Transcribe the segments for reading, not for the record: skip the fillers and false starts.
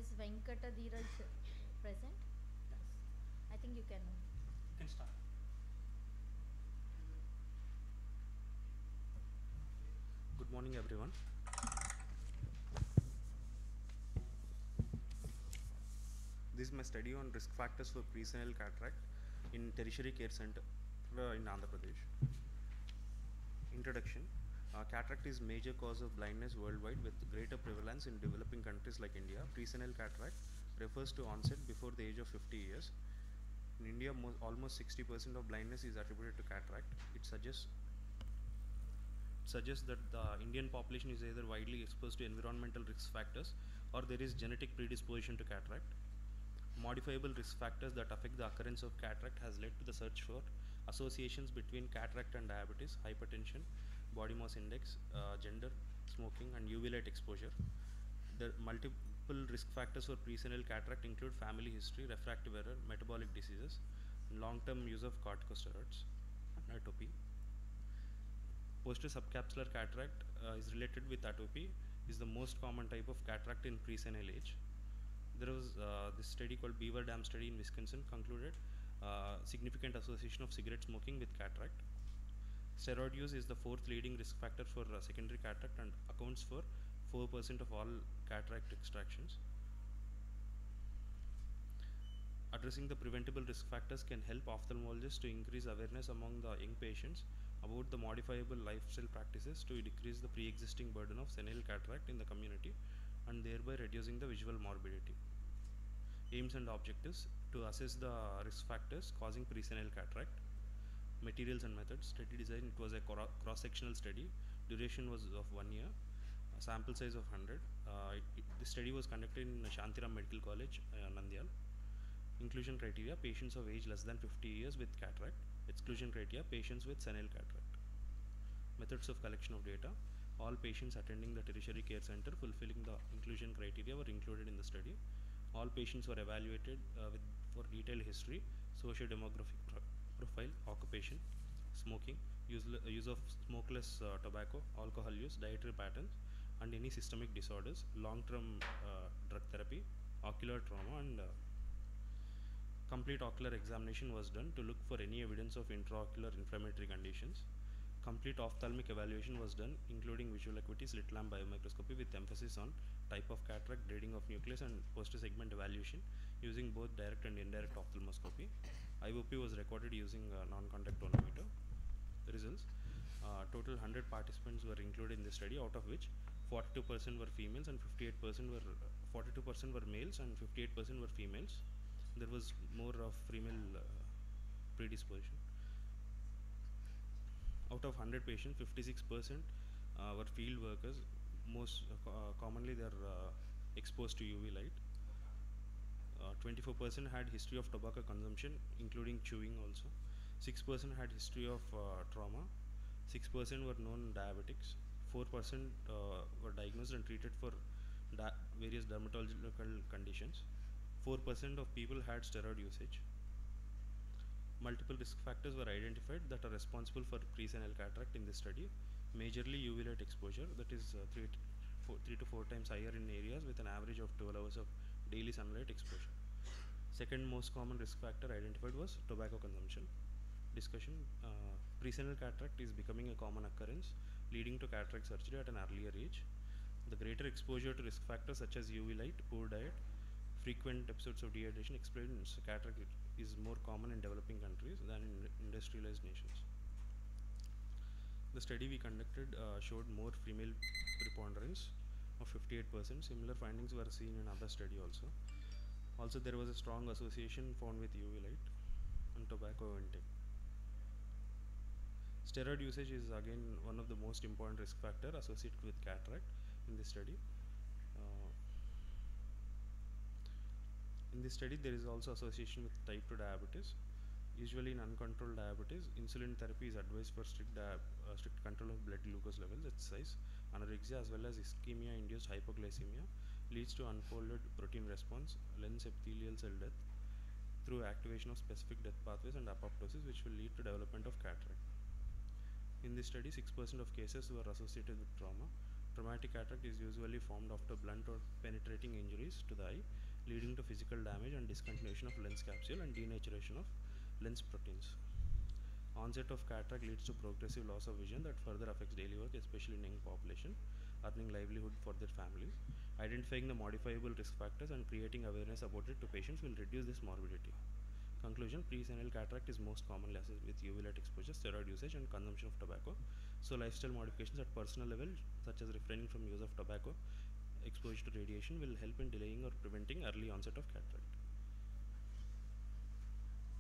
Is Venkata Dheeraj present? Yes. I think you can. You can start. Good morning, everyone. This is my study on risk factors for presenile cataract in tertiary care center in Andhra Pradesh. Introduction. Cataract is major cause of blindness worldwide with greater prevalence in developing countries like India. Presenile cataract refers to onset before the age of 50 years. In India, almost 60% of blindness is attributed to cataract. It suggests that the Indian population is either widely exposed to environmental risk factors or there is genetic predisposition to cataract. Modifiable risk factors that affect the occurrence of cataract has led to the search for associations between cataract and diabetes, hypertension, body mass index, gender, smoking, and UV light exposure. The multiple risk factors for presenile cataract include family history, refractive error, metabolic diseases, and long-term use of corticosteroids, and atopy. Posterior subcapsular cataract is related with atopy, is the most common type of cataract in presenile age. There was this study called Beaver Dam study in Wisconsin concluded significant association of cigarette smoking with cataract. Steroid use is the fourth leading risk factor for secondary cataract and accounts for 4% of all cataract extractions. Addressing the preventable risk factors can help ophthalmologists to increase awareness among the young patients about the modifiable lifestyle practices to decrease the pre-existing burden of senile cataract in the community and thereby reducing the visual morbidity. Aims and objectives: to assess the risk factors causing presenile cataract. Materials and methods: study design, it was a cross-sectional study, duration was of 1 year, a sample size of 100. The study was conducted in Shantiram Medical College, Nandyal. Inclusion criteria: patients of age less than 50 years with cataract. Exclusion criteria: patients with senile cataract. Methods of collection of data: all patients attending the tertiary care center fulfilling the inclusion criteria were included in the study. All patients were evaluated for detailed history, socio-demographic profile, occupation, smoking, use of smokeless tobacco, alcohol use, dietary patterns, and any systemic disorders, long-term drug therapy, ocular trauma, and complete ocular examination was done to look for any evidence of intraocular inflammatory conditions. Complete ophthalmic evaluation was done, including visual acuity, slit lamp biomicroscopy with emphasis on type of cataract, grading of nucleus, and posterior segment evaluation using both direct and indirect ophthalmoscopy. IOP was recorded using non-contact tonometer. The results: total 100 participants were included in the study, out of which 42% were females and 58% were 42% were males and 58% were females. There was more of female predisposition. Out of 100 patients, 56% were field workers. Most commonly they are exposed to UV light. 24% had history of tobacco consumption, including chewing also. 6% had history of trauma. 6% were known diabetics. 4% were diagnosed and treated for various dermatological conditions. 4% of people had steroid usage. Multiple risk factors were identified that are responsible for presenile cataract in this study. Majorly UV light exposure, that is 3 to 4 times higher in areas with an average of 12 hours of daily sunlight exposure. Second most common risk factor identified was tobacco consumption. Discussion: presenile cataract is becoming a common occurrence, leading to cataract surgery at an earlier age. The greater exposure to risk factors such as UV light, poor diet, frequent episodes of dehydration explains cataract is more common in developing countries than in industrialized nations. The study we conducted showed more female preponderance of 58%. Similar findings were seen in other study also. Also, there was a strong association found with UV light and tobacco intake. Steroid usage is again one of the most important risk factor associated with cataract in this study. In this study, there is also association with type 2 diabetes. Usually in uncontrolled diabetes, insulin therapy is advised for strict control of blood glucose levels, exercise. Anorexia as well as ischemia-induced hypoglycemia leads to unfolded protein response, lens epithelial cell death through activation of specific death pathways and apoptosis, which will lead to development of cataract. In this study, 6% of cases were associated with trauma, Traumatic cataract is usually formed after blunt or penetrating injuries to the eye, leading to physical damage and discontinuation of lens capsule and denaturation of lens proteins. Onset of cataract leads to progressive loss of vision that further affects daily work, especially in young population, earning livelihood for their families. Identifying the modifiable risk factors and creating awareness about it to patients will reduce this morbidity. Conclusion: presenile cataract is most commonly associated with UV light exposure, steroid usage, and consumption of tobacco. So, lifestyle modifications at personal level, such as refraining from use of tobacco, exposure to radiation, will help in delaying or preventing early onset of cataract.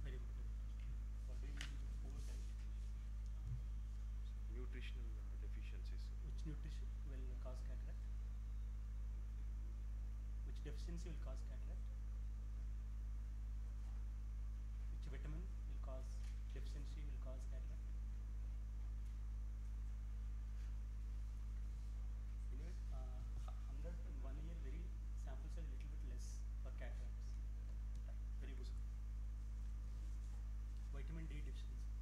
Very good. What do you mean by foresight? Nutritional deficiencies. Which nutrition will cause cataract? Which deficiency will cause cataract? Which vitamin will cause deficiency will cause cataract? Anyway, 100 in 1 year, very sample size little bit less for cataracts. Very good. Vitamin D deficiency.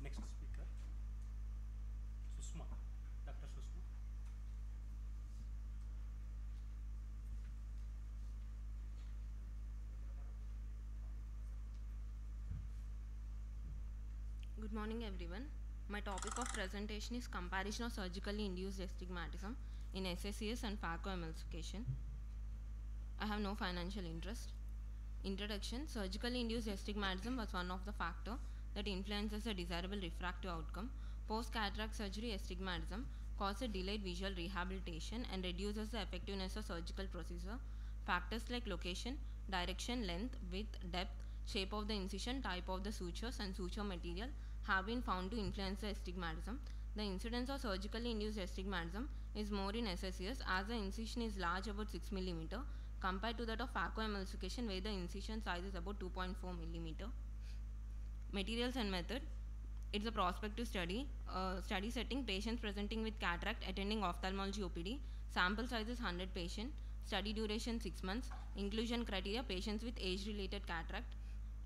Next speaker, Sushma, Dr. Sushma. Good morning everyone. My topic of presentation is comparison of surgically induced astigmatism in SSCS and phacoemulsification. I have no financial interest. Introduction: surgically induced astigmatism was one of the factors that influences the desirable refractive outcome. Post-cataract surgery astigmatism causes delayed visual rehabilitation and reduces the effectiveness of surgical procedure. Factors like location, direction, length, width, depth, shape of the incision, type of the sutures, and suture material have been found to influence the astigmatism. The incidence of surgically induced astigmatism is more in SSCS as the incision is large, about 6 mm, compared to that of phacoemulsification where the incision size is about 2.4 mm. Materials and method: it's a prospective study. Study setting: patients presenting with cataract attending ophthalmology OPD. Sample size is 100 patients. Study duration 6 months. Inclusion criteria: patients with age-related cataract.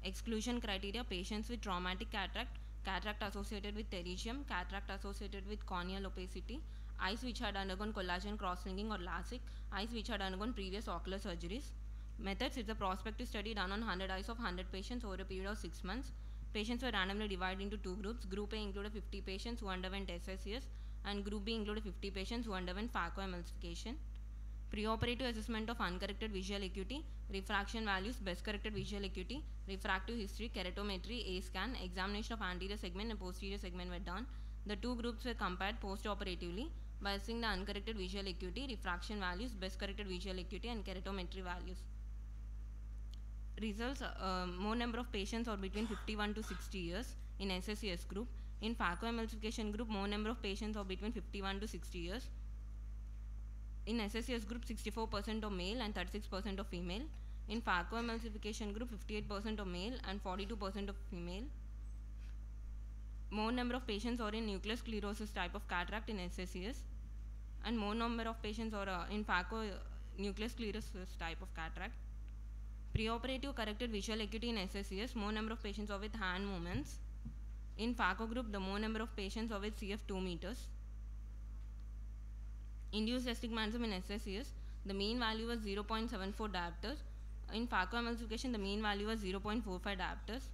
Exclusion criteria: patients with traumatic cataract, cataract associated with pterygium, cataract associated with corneal opacity, eyes which had undergone collagen cross-linking or LASIK, eyes which had undergone previous ocular surgeries. Methods: it's a prospective study done on 100 eyes of 100 patients over a period of 6 months. Patients were randomly divided into two groups. Group A included 50 patients who underwent SSCS, and Group B included 50 patients who underwent phacoemulsification. Preoperative assessment of uncorrected visual acuity, refraction values, best corrected visual acuity, refractive history, keratometry, A scan, examination of anterior segment and posterior segment were done. The two groups were compared post-operatively by assessing the uncorrected visual acuity, refraction values, best corrected visual acuity, and keratometry values. Results: more number of patients are between 51 to 60 years in SSCS group. In phacoemulsification group, more number of patients are between 51 to 60 years. In SSCS group, 64% of male and 36% of female. In phacoemulsification group, 58% of male and 42% of female. More number of patients are in nuclear sclerosis type of cataract in SSCS, and more number of patients are in phaco nuclear sclerosis type of cataract. Preoperative corrected visual acuity in SSCS, more number of patients are with hand movements. In phaco group, the more number of patients are with CF 2 meters. Induced astigmatism in SSCS, the mean value was 0.74 diopters. In phacoemulsification, the mean value was 0.45 diopters.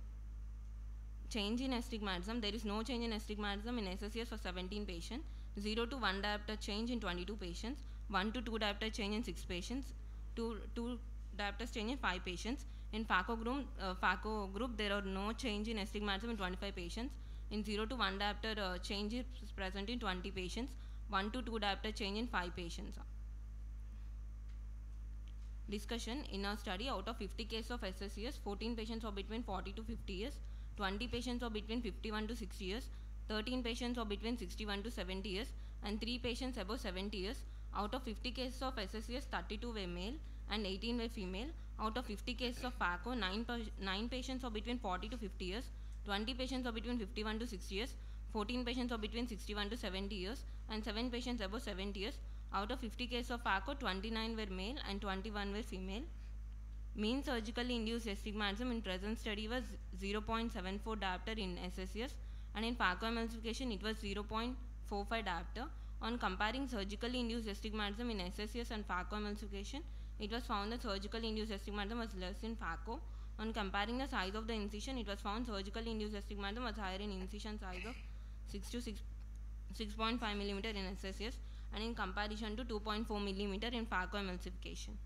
Change in astigmatism: there is no change in astigmatism in SSCS for 17 patients, 0 to 1 diopter change in 22 patients, 1 to 2 diopter change in 6 patients, 2 diopters change in 5 patients. In phaco group, there are no change in astigmatism in 25 patients. In 0 to 1 diopter change is present in 20 patients, 1 to 2 diopter change in 5 patients. Discussion: in our study, out of 50 cases of SSCS, 14 patients are between 40 to 50 years, 20 patients are between 51 to 60 years, 13 patients are between 61 to 70 years, and 3 patients above 70 years. Out of 50 cases of SSCS, 32 were male and 18 were female. Out of 50 cases of phaco, 9 patients are between 40 to 50 years, 20 patients are between 51 to 60 years, 14 patients are between 61 to 70 years, and 7 patients above 70 years. Out of 50 cases of phaco, 29 were male and 21 were female. Mean surgically induced astigmatism in present study was 0.74 diopter in SSCS, and in phacoemulsification it was 0.45 diopter. On comparing surgically induced astigmatism in SSCS and phacoemulsification, it was found that surgically induced astigmatism was less in phaco. On comparing the size of the incision, it was found surgically induced astigmatism was higher in incision size of 6.5 mm in SSCS, and in comparison to 2.4 mm in phacoemulsification.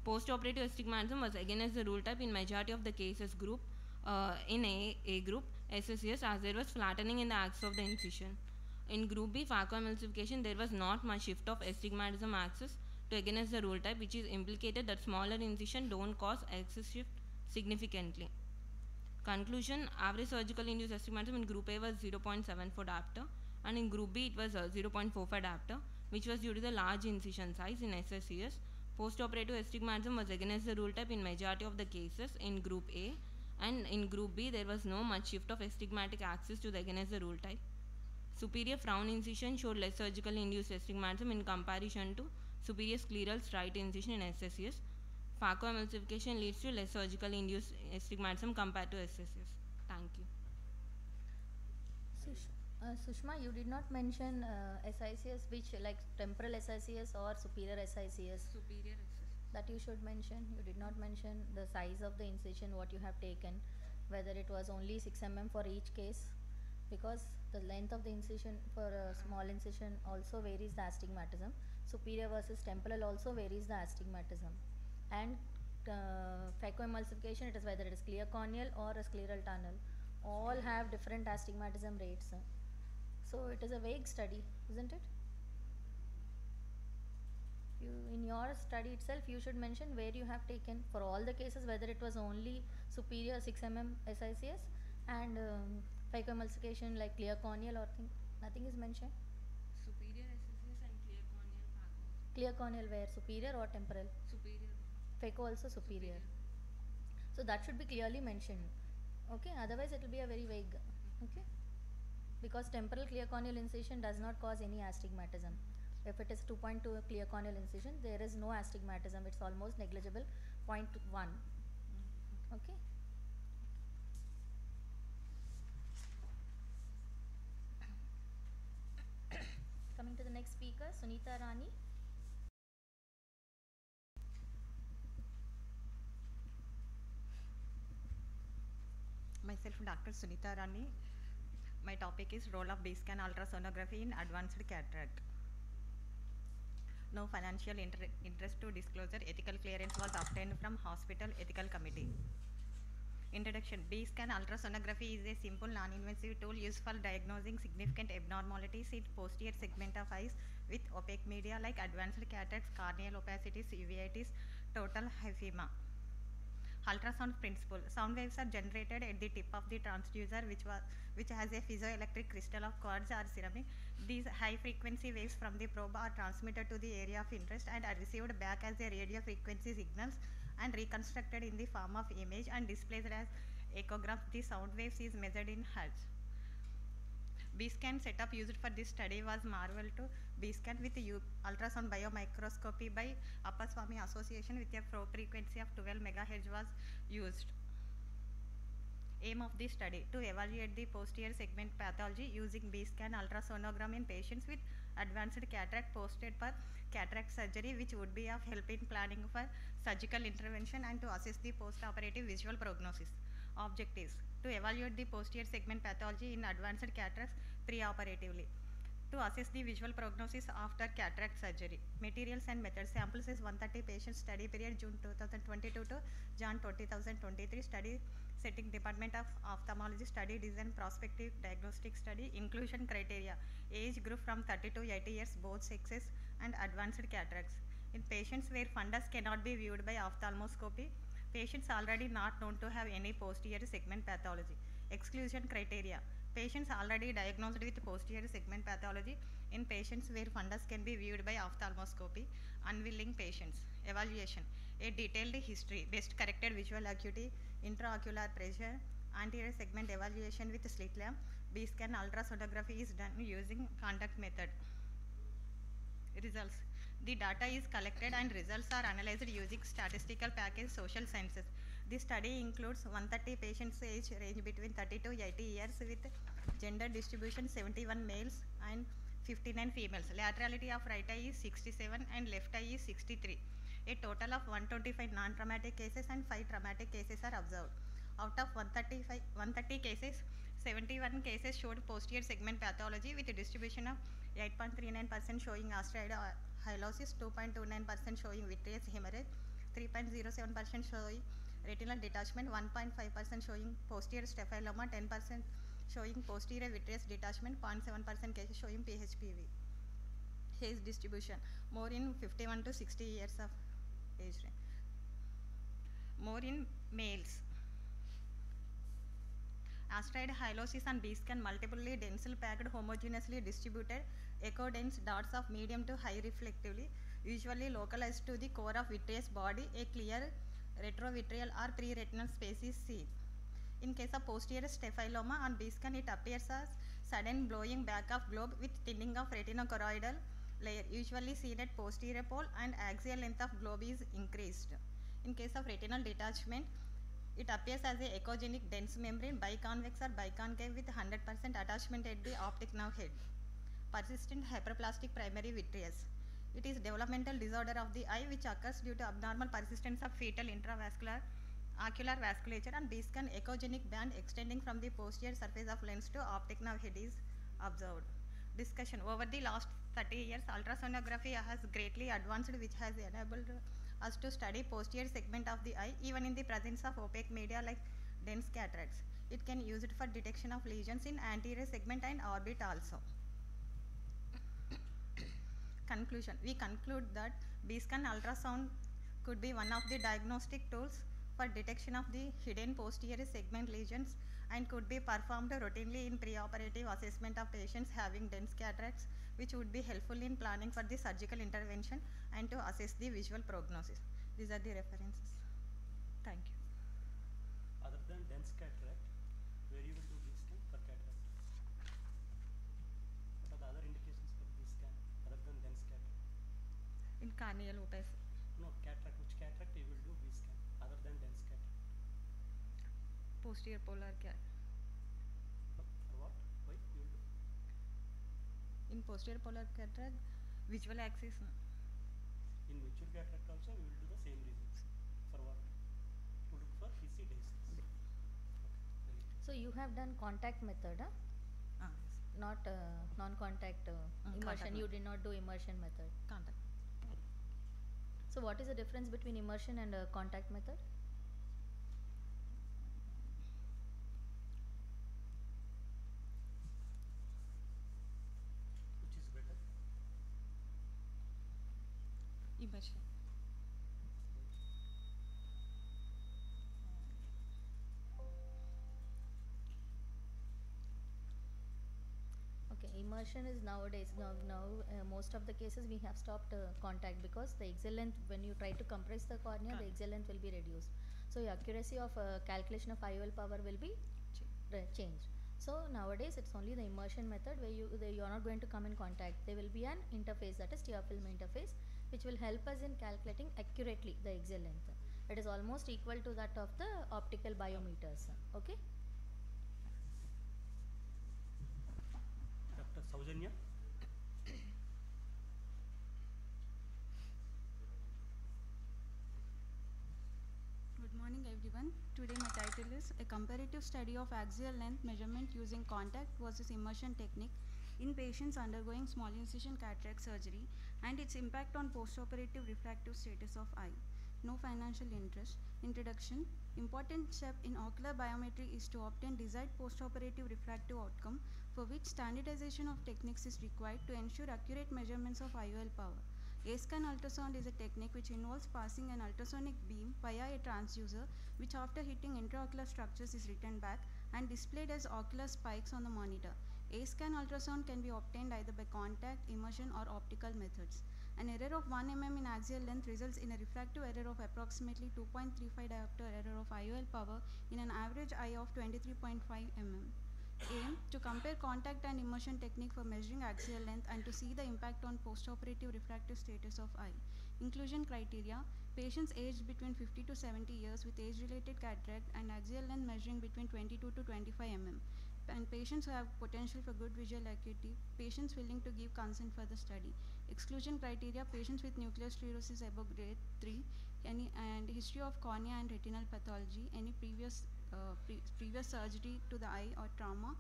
Post-operative astigmatism was again as the rule type in majority of the cases group in A group SSCS, as there was flattening in the axis of the incision. In group B phacoemulsification, there was not much shift of astigmatism axis to against the rule type, which is implicated that smaller incision don't cause axis shift significantly. Conclusion: average surgical induced astigmatism in group A was 0.74 diopter, and in group B it was 0.45 diopter, which was due to the large incision size in SSCS. Post-operative astigmatism was against the rule type in majority of the cases in group A, and in group B there was no much shift of astigmatic axis to the against the rule type. Superior frown incision showed less surgically induced astigmatism in comparison to superior scleral striate incision in SSCS. Phacoemulsification leads to less surgically induced astigmatism compared to SSCS. Thank you. Sushma, you did not mention SICS, which like temporal SICS or superior SICS. Superior SSCS. That you should mention. You did not mention the size of the incision, what you have taken, whether it was only 6 mm for each case, because the length of the incision for a small incision also varies the astigmatism. Superior versus temporal also varies the astigmatism. And phacoemulsification, it is whether it is clear corneal or a scleral tunnel, all have different astigmatism rates. So it is a vague study, isn't it? In your study itself, you should mention where you have taken for all the cases, whether it was only superior 6 mm SICS and phacoemulsification like clear corneal or nothing is mentioned. Superior SSCS and clear corneal phaco. Clear corneal where? Superior or temporal? Superior. Phaco also superior. So that should be clearly mentioned. Okay, otherwise it will be a very vague. Okay, because temporal clear corneal incision does not cause any astigmatism. If it is 2.2 clear corneal incision, there is no astigmatism. It's almost negligible, 0.1. Okay. Coming to the next speaker, Sunita Rani. Myself, Dr. Sunita Rani. My topic is role of B-scan ultrasonography in advanced cataract. No financial interest to disclosure. Ethical clearance was obtained from Hospital Ethical Committee. Introduction. B-scan ultrasonography is a simple non-invasive tool used for diagnosing significant abnormalities in posterior segment of eyes with opaque media like advanced cataracts, corneal opacities, uveitis, total hyphema. Ultrasound principle. Sound waves are generated at the tip of the transducer which has a piezoelectric crystal of quartz or ceramic. These high frequency waves from the probe are transmitted to the area of interest and are received back as a radio frequency signals and reconstructed in the form of image and displayed as echographs. The sound waves is measured in hertz. B-scan setup used for this study was Marvel 2 B-scan with ultrasound biomicroscopy by APOS Association with a probe frequency of 12 MHz was used. Aim of this study: to evaluate the posterior segment pathology using B-scan ultrasonogram in patients with advanced cataract posted for cataract surgery, which would be of help in planning for surgical intervention and to assess the post-operative visual prognosis. Objectives: to evaluate the posterior segment pathology in advanced cataracts preoperatively, to assess the visual prognosis after cataract surgery. Materials and methods: sample size 130 patients, study period June 2022 to Jan 2023, study setting Department of Ophthalmology, study design prospective diagnostic study. Inclusion criteria: age group from 30 to 80 years, both sexes, and advanced cataracts. In patients where fundus cannot be viewed by ophthalmoscopy, patients already not known to have any posterior segment pathology. Exclusion criteria: patients already diagnosed with posterior segment pathology in patients where fundus can be viewed by ophthalmoscopy. Unwilling patients. Evaluation: a detailed history, best corrected visual acuity, intraocular pressure, anterior segment evaluation with slit lamp. B-scan ultrasonography is done using conduct method. Results: The data is collected and results are analyzed using statistical package social sciences. The study includes 130 patients age range between 30 to 80 years with gender distribution 71 males and 59 females. Laterality of right eye is 67 and left eye is 63. A total of 125 non-traumatic cases and 5 traumatic cases are observed. Out of 130 cases, 71 cases showed posterior segment pathology with a distribution of 8.39% showing osteohyalosis, 2.29% showing vitreous hemorrhage, 3.07% showing retinal detachment, 1.5% showing posterior staphyloma, 10% showing posterior vitreous detachment, 0.7% cases showing PHPV. Age distribution, more in 51 to 60 years of age range. More in males. Osteohyalosis and B-scan multiply densely packed, homogeneously distributed, echo-dense dots of medium to high reflectively, usually localized to the core of vitreous body. A clear retrovitreal or pre-retinal space is seen. In case of posterior staphyloma on B-scan, it appears as sudden blowing back of globe with thinning of retinocoroidal layer, usually seen at posterior pole, and axial length of globe is increased. In case of retinal detachment, it appears as a echogenic dense membrane, biconvex or biconcave with 100% attachment at the optic nerve head. Persistent hyperplastic primary vitreous. It is developmental disorder of the eye which occurs due to abnormal persistence of fetal intravascular ocular vasculature, and B-scan echogenic band extending from the posterior surface of lens to optic nerve head is observed. Discussion. Over the last 30 years, ultrasonography has greatly advanced, which has enabled us to study posterior segment of the eye even in the presence of opaque media like dense cataracts. It can use it for detection of lesions in anterior segment and orbit also. Conclusion. We conclude that B-scan ultrasound could be one of the diagnostic tools for detection of the hidden posterior segment lesions and could be performed routinely in preoperative assessment of patients having dense cataracts, which would be helpful in planning for the surgical intervention and to assess the visual prognosis. These are the references. Thank you. Other than dense cataract, where you will do B-scan for cataract? What are the other indications for B-scan other than dense cataract? In corneal opaque. No, cataract. Which cataract you will do B-scan other than dense cataract? Posterior polar cataract. For what? Why you will do? In posterior polar cataract, visual axis. In mature cataract also we will do the same reasons. For what? To look for PC dehiscence. Okay. Very good. So you have done contact method, huh? Yes. Not non-contact immersion. Contact You method. did not do immersion method. Contact. So what is the difference between immersion and contact method? Which is better? Immersion. Okay, immersion is nowadays now most of the cases we have stopped contact because the exit length, when you try to compress the cornea, the exit length will be reduced. So your accuracy of calculation of IOL power will be changed. So nowadays it's only the immersion method where you are not going to come in contact. There will be an interface, that is tear film interface, which will help us in calculating accurately the exit length. It is almost equal to that of the optical biometers. Okay. Dr. Saujanya. Good morning everyone. Today my title is A Comparative Study of Axial Length Measurement Using Contact versus Immersion Technique in Patients Undergoing Small Incision Cataract Surgery and its Impact on Postoperative Refractive Status of Eye. No financial interest. Introduction. Important step in ocular biometry is to obtain desired postoperative refractive outcome, for which standardization of techniques is required to ensure accurate measurements of IOL power. A-scan ultrasound is a technique which involves passing an ultrasonic beam via a transducer, which after hitting intraocular structures is returned back and displayed as ocular spikes on the monitor. A-scan ultrasound can be obtained either by contact, immersion or optical methods. An error of 1 mm in axial length results in a refractive error of approximately 2.35 diopter error of IOL power in an average eye of 23.5 mm. Aim to compare contact and immersion technique for measuring axial length and to see the impact on postoperative refractive status of eye. Inclusion criteria: patients aged between 50 to 70 years with age-related cataract and axial length measuring between 22 to 25 mm. And patients who have potential for good visual acuity, patients willing to give consent for the study. Exclusion criteria: patients with nuclear sclerosis above grade 3, and history of cornea and retinal pathology, any previous surgery to the eye or trauma,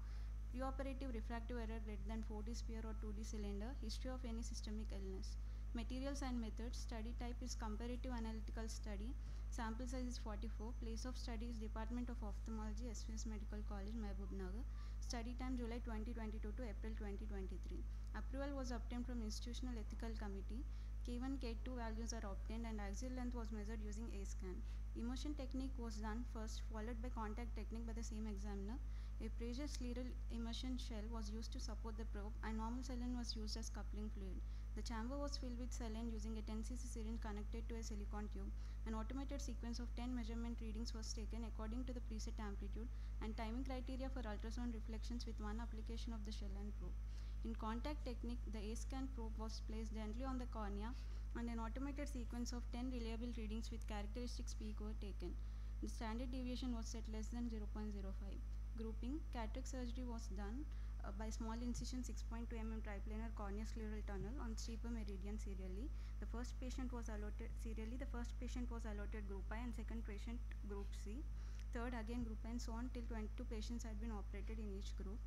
preoperative refractive error greater than 4D sphere or 2D cylinder, history of any systemic illness. Materials and methods: study type is comparative analytical study, sample size is 44, place of study is Department of Ophthalmology, SVS Medical College, Mehboob, study time July 2022 to April 2023. Approval was obtained from Institutional Ethical Committee. K1, K2 values are obtained and axial length was measured using A-scan. Immersion technique was done first, followed by contact technique by the same examiner. A pressure scleral immersion shell was used to support the probe and normal saline was used as coupling fluid. The chamber was filled with saline using a 10 cc syringe connected to a silicone tube. An automated sequence of 10 measurement readings was taken according to the preset amplitude and timing criteria for ultrasound reflections with one application of the shell and probe. In contact technique, the A-scan probe was placed gently on the cornea and an automated sequence of 10 reliable readings with characteristics peak were taken. The standard deviation was set less than 0.05. Grouping: cataract surgery was done by small incision 6.2 mm triplanar corneoscleral tunnel on steeper meridian serially. The first patient was allotted group I and second patient group C. Third again group I and so on till 22 patients had been operated in each group.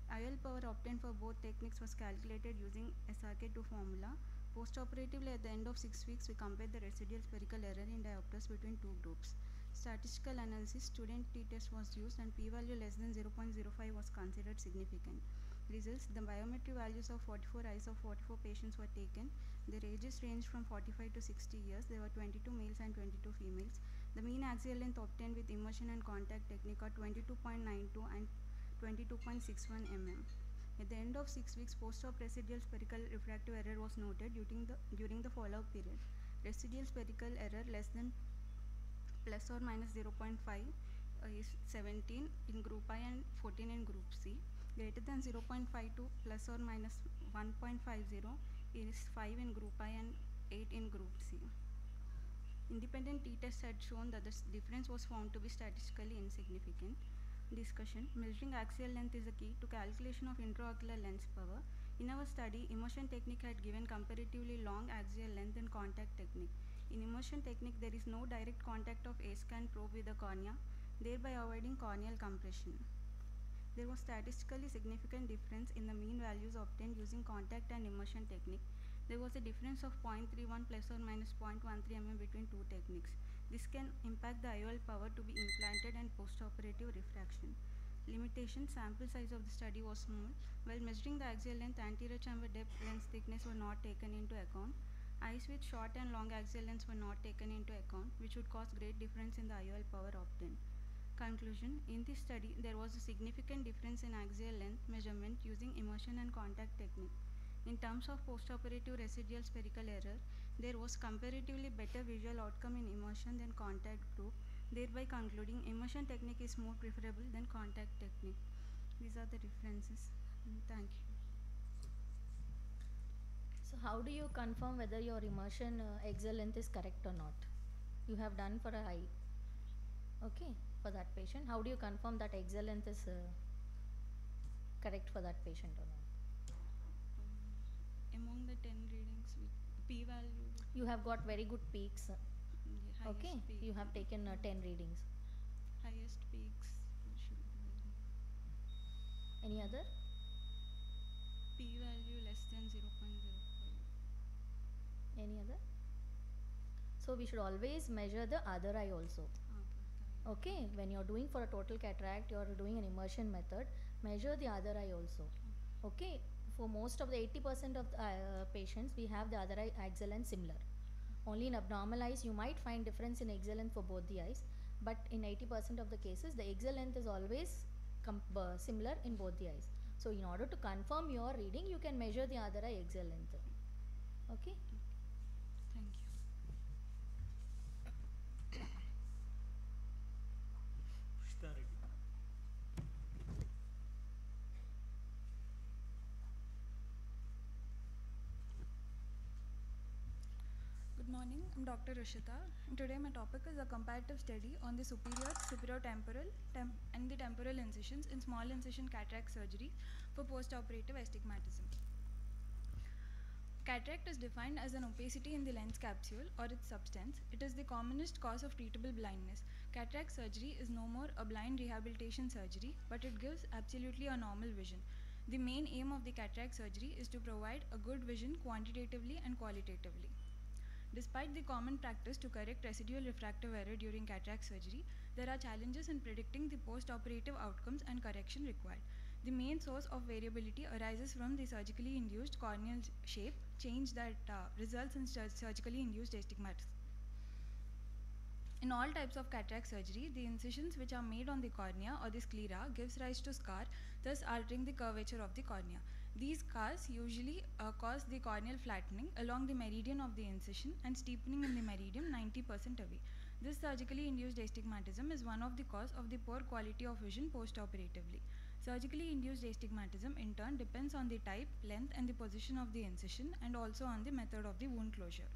IOL power obtained for both techniques was calculated using SRK2 formula. Postoperatively at the end of 6 weeks, we compared the residual spherical error in diopters between two groups. Statistical analysis: student t-test was used and p-value less than 0.05 was considered significant. Results: the biometric values of 44 eyes of 44 patients were taken. Their ages ranged from 45 to 60 years. There were 22 males and 22 females. The mean axial length obtained with immersion and contact technique are 22.92 and 22.61 mm. At the end of 6 weeks, post-op residual spherical refractive error was noted during the follow-up period. Residual spherical error less than plus or minus 0.5 is 17 in group I and 14 in group C. Greater than 0.52 plus or minus 1.50 is 5 in group I and 8 in group C. Independent t-tests had shown that the difference was found to be statistically insignificant. Discussion: measuring axial length is the key to calculation of intraocular lens power. In our study, immersion technique had given comparatively long axial length and contact technique. In immersion technique, there is no direct contact of A-scan probe with the cornea, thereby avoiding corneal compression. There was statistically significant difference in the mean values obtained using contact and immersion technique. There was a difference of 0.31 plus or minus 0.13 mm between two techniques. This can impact the IOL power to be implanted and postoperative refraction. Limitation: sample size of the study was small. While measuring the axial length, anterior chamber depth, lens thickness were not taken into account. Eyes with short and long axial lengths were not taken into account, which would cause great difference in the IOL power obtained. Conclusion: in this study, there was a significant difference in axial length measurement using immersion and contact technique. In terms of postoperative residual spherical error, there was comparatively better visual outcome in immersion than contact group, thereby concluding immersion technique is more preferable than contact technique. These are the differences. Thank you. So how do you confirm whether your immersion axial length is correct or not? You have done for a eye, okay, for that patient. How do you confirm that axial length is correct for that patient or not? Among the 10 readings with p-value, You have got very good peaks, the highest okay. peak, You have taken 10 readings. highest peaks should be Any other? p-value less than 0.05. Any other? So we should always measure the other eye also. Okay, when you're doing for a total cataract, you're doing an immersion method, measure the other eye also. Okay, for most of the 80% of the patients, we have the other eye axial length similar. Only in abnormal eyes, you might find difference in axial length for both the eyes, but in 80% of the cases, the axial length is always similar in both the eyes. So in order to confirm your reading, you can measure the other eye axial length. Okay. Thank you. Pushta Reddy. morning, I'm Dr. Rishita. Today my topic is a comparative study on the superior temporal, and the temporal incisions in small incision cataract surgery for postoperative astigmatism. Cataract is defined as an opacity in the lens capsule or its substance. It is the commonest cause of treatable blindness. Cataract surgery is no more a blind rehabilitation surgery, but it gives absolutely a normal vision. The main aim of the cataract surgery is to provide a good vision quantitatively and qualitatively. Despite the common practice to correct residual refractive error during cataract surgery, there are challenges in predicting the post-operative outcomes and correction required. The main source of variability arises from the surgically induced corneal shape change that results in surgically induced astigmatism. In all types of cataract surgery, the incisions which are made on the cornea or the sclera gives rise to scar, thus altering the curvature of the cornea. These scars usually cause the corneal flattening along the meridian of the incision and steepening in the meridian 90% away. This surgically induced astigmatism is one of the cause of the poor quality of vision post-operatively. Surgically induced astigmatism in turn depends on the type, length and the position of the incision and also on the method of the wound closure.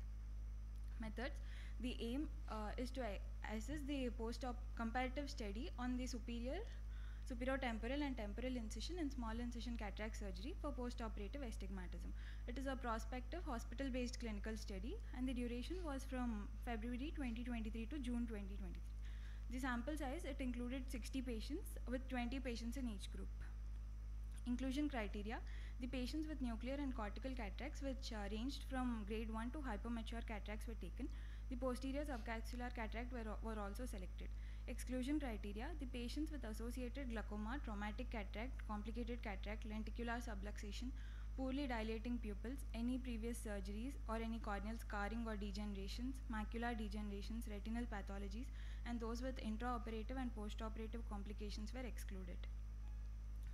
Methods. The aim is to assess the post-op comparative study on the superior-temporal and temporal incision in small incision cataract surgery for post-operative astigmatism. It is a prospective hospital-based clinical study and the duration was from February 2023 to June 2023. The sample size, it included 60 patients with 20 patients in each group. Inclusion criteria. The patients with nuclear and cortical cataracts which ranged from grade 1 to hypermature cataracts were taken. The posterior subcapsular cataract were also selected. Exclusion criteria. The patients with associated glaucoma, traumatic cataract, complicated cataract, lenticular subluxation, poorly dilating pupils, any previous surgeries or any corneal scarring or degenerations, macular degenerations, retinal pathologies, and those with intraoperative and postoperative complications were excluded.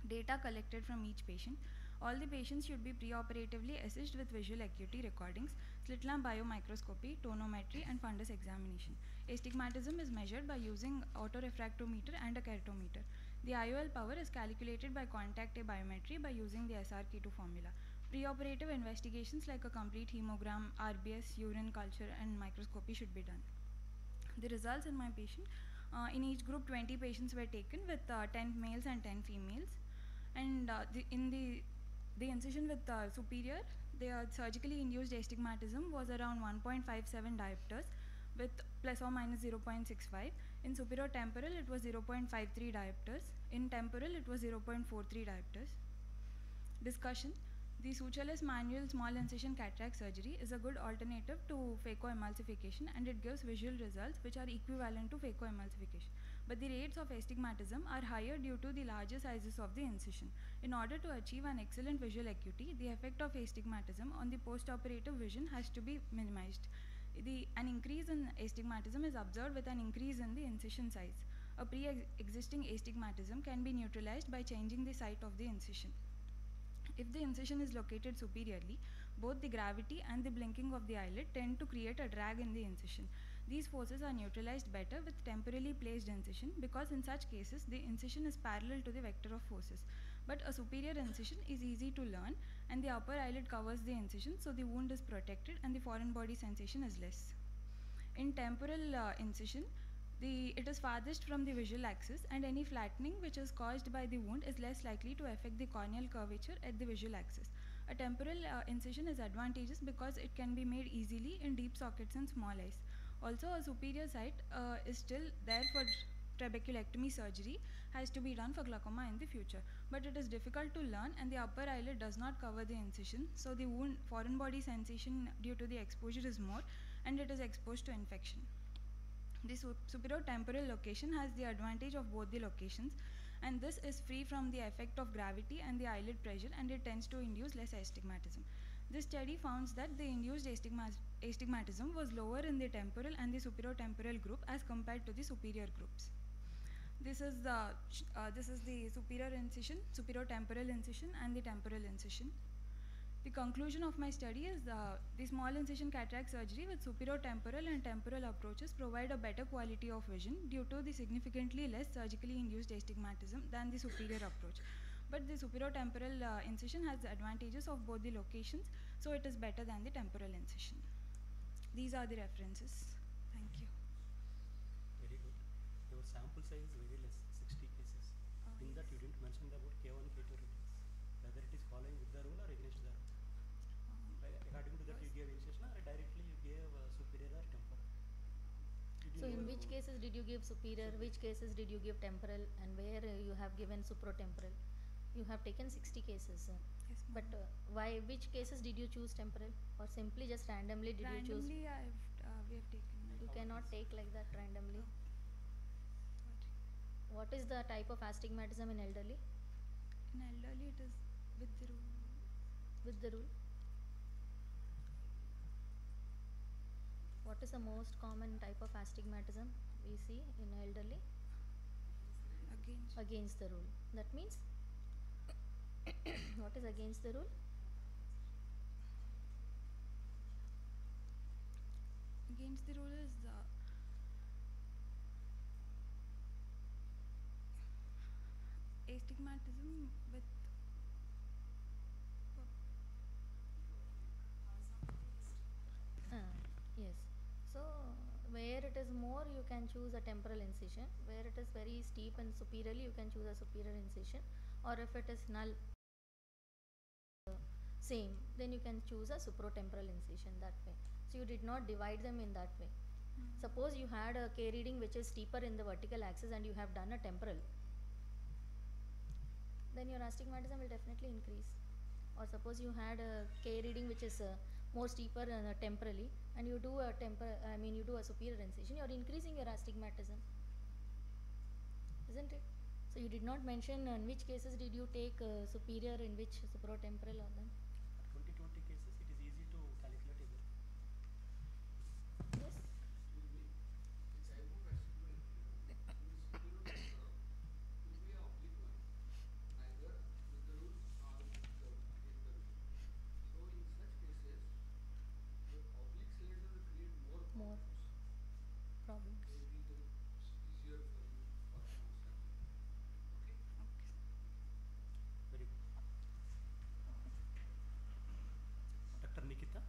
Data collected from each patient. All the patients should be preoperatively assessed with visual acuity recordings, slit lamp biomicroscopy, tonometry, and fundus examination. Astigmatism is measured by using autorefractometer and a keratometer. The IOL power is calculated by contact A biometry by using the SRK2 formula. Preoperative investigations like a complete hemogram, RBS, urine culture, and microscopy should be done. The results in my patient. In each group, 20 patients were taken with 10 males and 10 females. And in the incision with superior, the surgically induced astigmatism was around 1.57 diopters with plus or minus 0.65. In superior temporal, it was 0.53 diopters. In temporal, it was 0.43 diopters. Discussion. The sutureless manual small incision cataract surgery is a good alternative to phacoemulsification and it gives visual results which are equivalent to phacoemulsification. But the rates of astigmatism are higher due to the larger sizes of the incision. In order to achieve an excellent visual acuity, the effect of astigmatism on the postoperative vision has to be minimized. An increase in astigmatism is observed with an increase in the incision size. A pre-existing astigmatism can be neutralized by changing the site of the incision. If the incision is located superiorly, both the gravity and the blinking of the eyelid tend to create a drag in the incision. These forces are neutralized better with temporally placed incision because in such cases the incision is parallel to the vector of forces. But a superior incision is easy to learn and the upper eyelid covers the incision, so the wound is protected and the foreign body sensation is less. In temporal incision, it is farthest from the visual axis and any flattening which is caused by the wound is less likely to affect the corneal curvature at the visual axis. A temporal incision is advantageous because it can be made easily in deep sockets and small eyes. Also, a superior site is still there for trabeculectomy surgery has to be done for glaucoma in the future. But it is difficult to learn and the upper eyelid does not cover the incision, so the wound foreign body sensation due to the exposure is more and it is exposed to infection. The superior temporal location has the advantage of both the locations and this is free from the effect of gravity and the eyelid pressure and it tends to induce less astigmatism. This study found that the induced astigmatism was lower in the temporal and the superior temporal group as compared to the superior groups. This is the superior incision, superior temporal incision and the temporal incision. The conclusion of my study is the small incision cataract surgery with superior temporal and temporal approaches provide a better quality of vision due to the significantly less surgically induced astigmatism than the superior approach. But the superior temporal incision has the advantages of both the locations, so it is better than the temporal incision. These are the references. Thank you. Very good. Your sample size is very less, 60 cases. In that you didn't mention about K1, K2 ratings. Whether it is following with the rule or against the rule. According to that you gave initiation or directly you gave superior or temporal. So in which cases did you give superior, which cases did you give temporal, and where you have given supratemporal? You have taken 60 cases. Yes, But why, which cases did you choose temporal, or simply just randomly did you choose? randomly we have taken. You cannot take like that randomly. Sorry. What is the type of astigmatism in elderly? In elderly, it is with the rule. With the rule? What is the most common type of astigmatism we see in elderly? Against the rule. That means what is against the rule? Against the rule is astigmatism with Yes. So where it is more, you can choose a temporal incision. Where it is very steep and superiorly, you can choose a superior incision. Or if it is null, same, then you can choose a supratemporal incision that way. So you did not divide them in that way. Suppose you had a K reading which is steeper in the vertical axis and you have done a temporal, then your astigmatism will definitely increase. Or suppose you had a K reading which is more steeper temporally, and you do a you do a superior incision, you are increasing your astigmatism, isn't it? So you did not mention in which cases did you take superior, in which supratemporal or then? 20 cases, it is easy to calculate it. Yes. More problems. Very good. Dr. Nikita.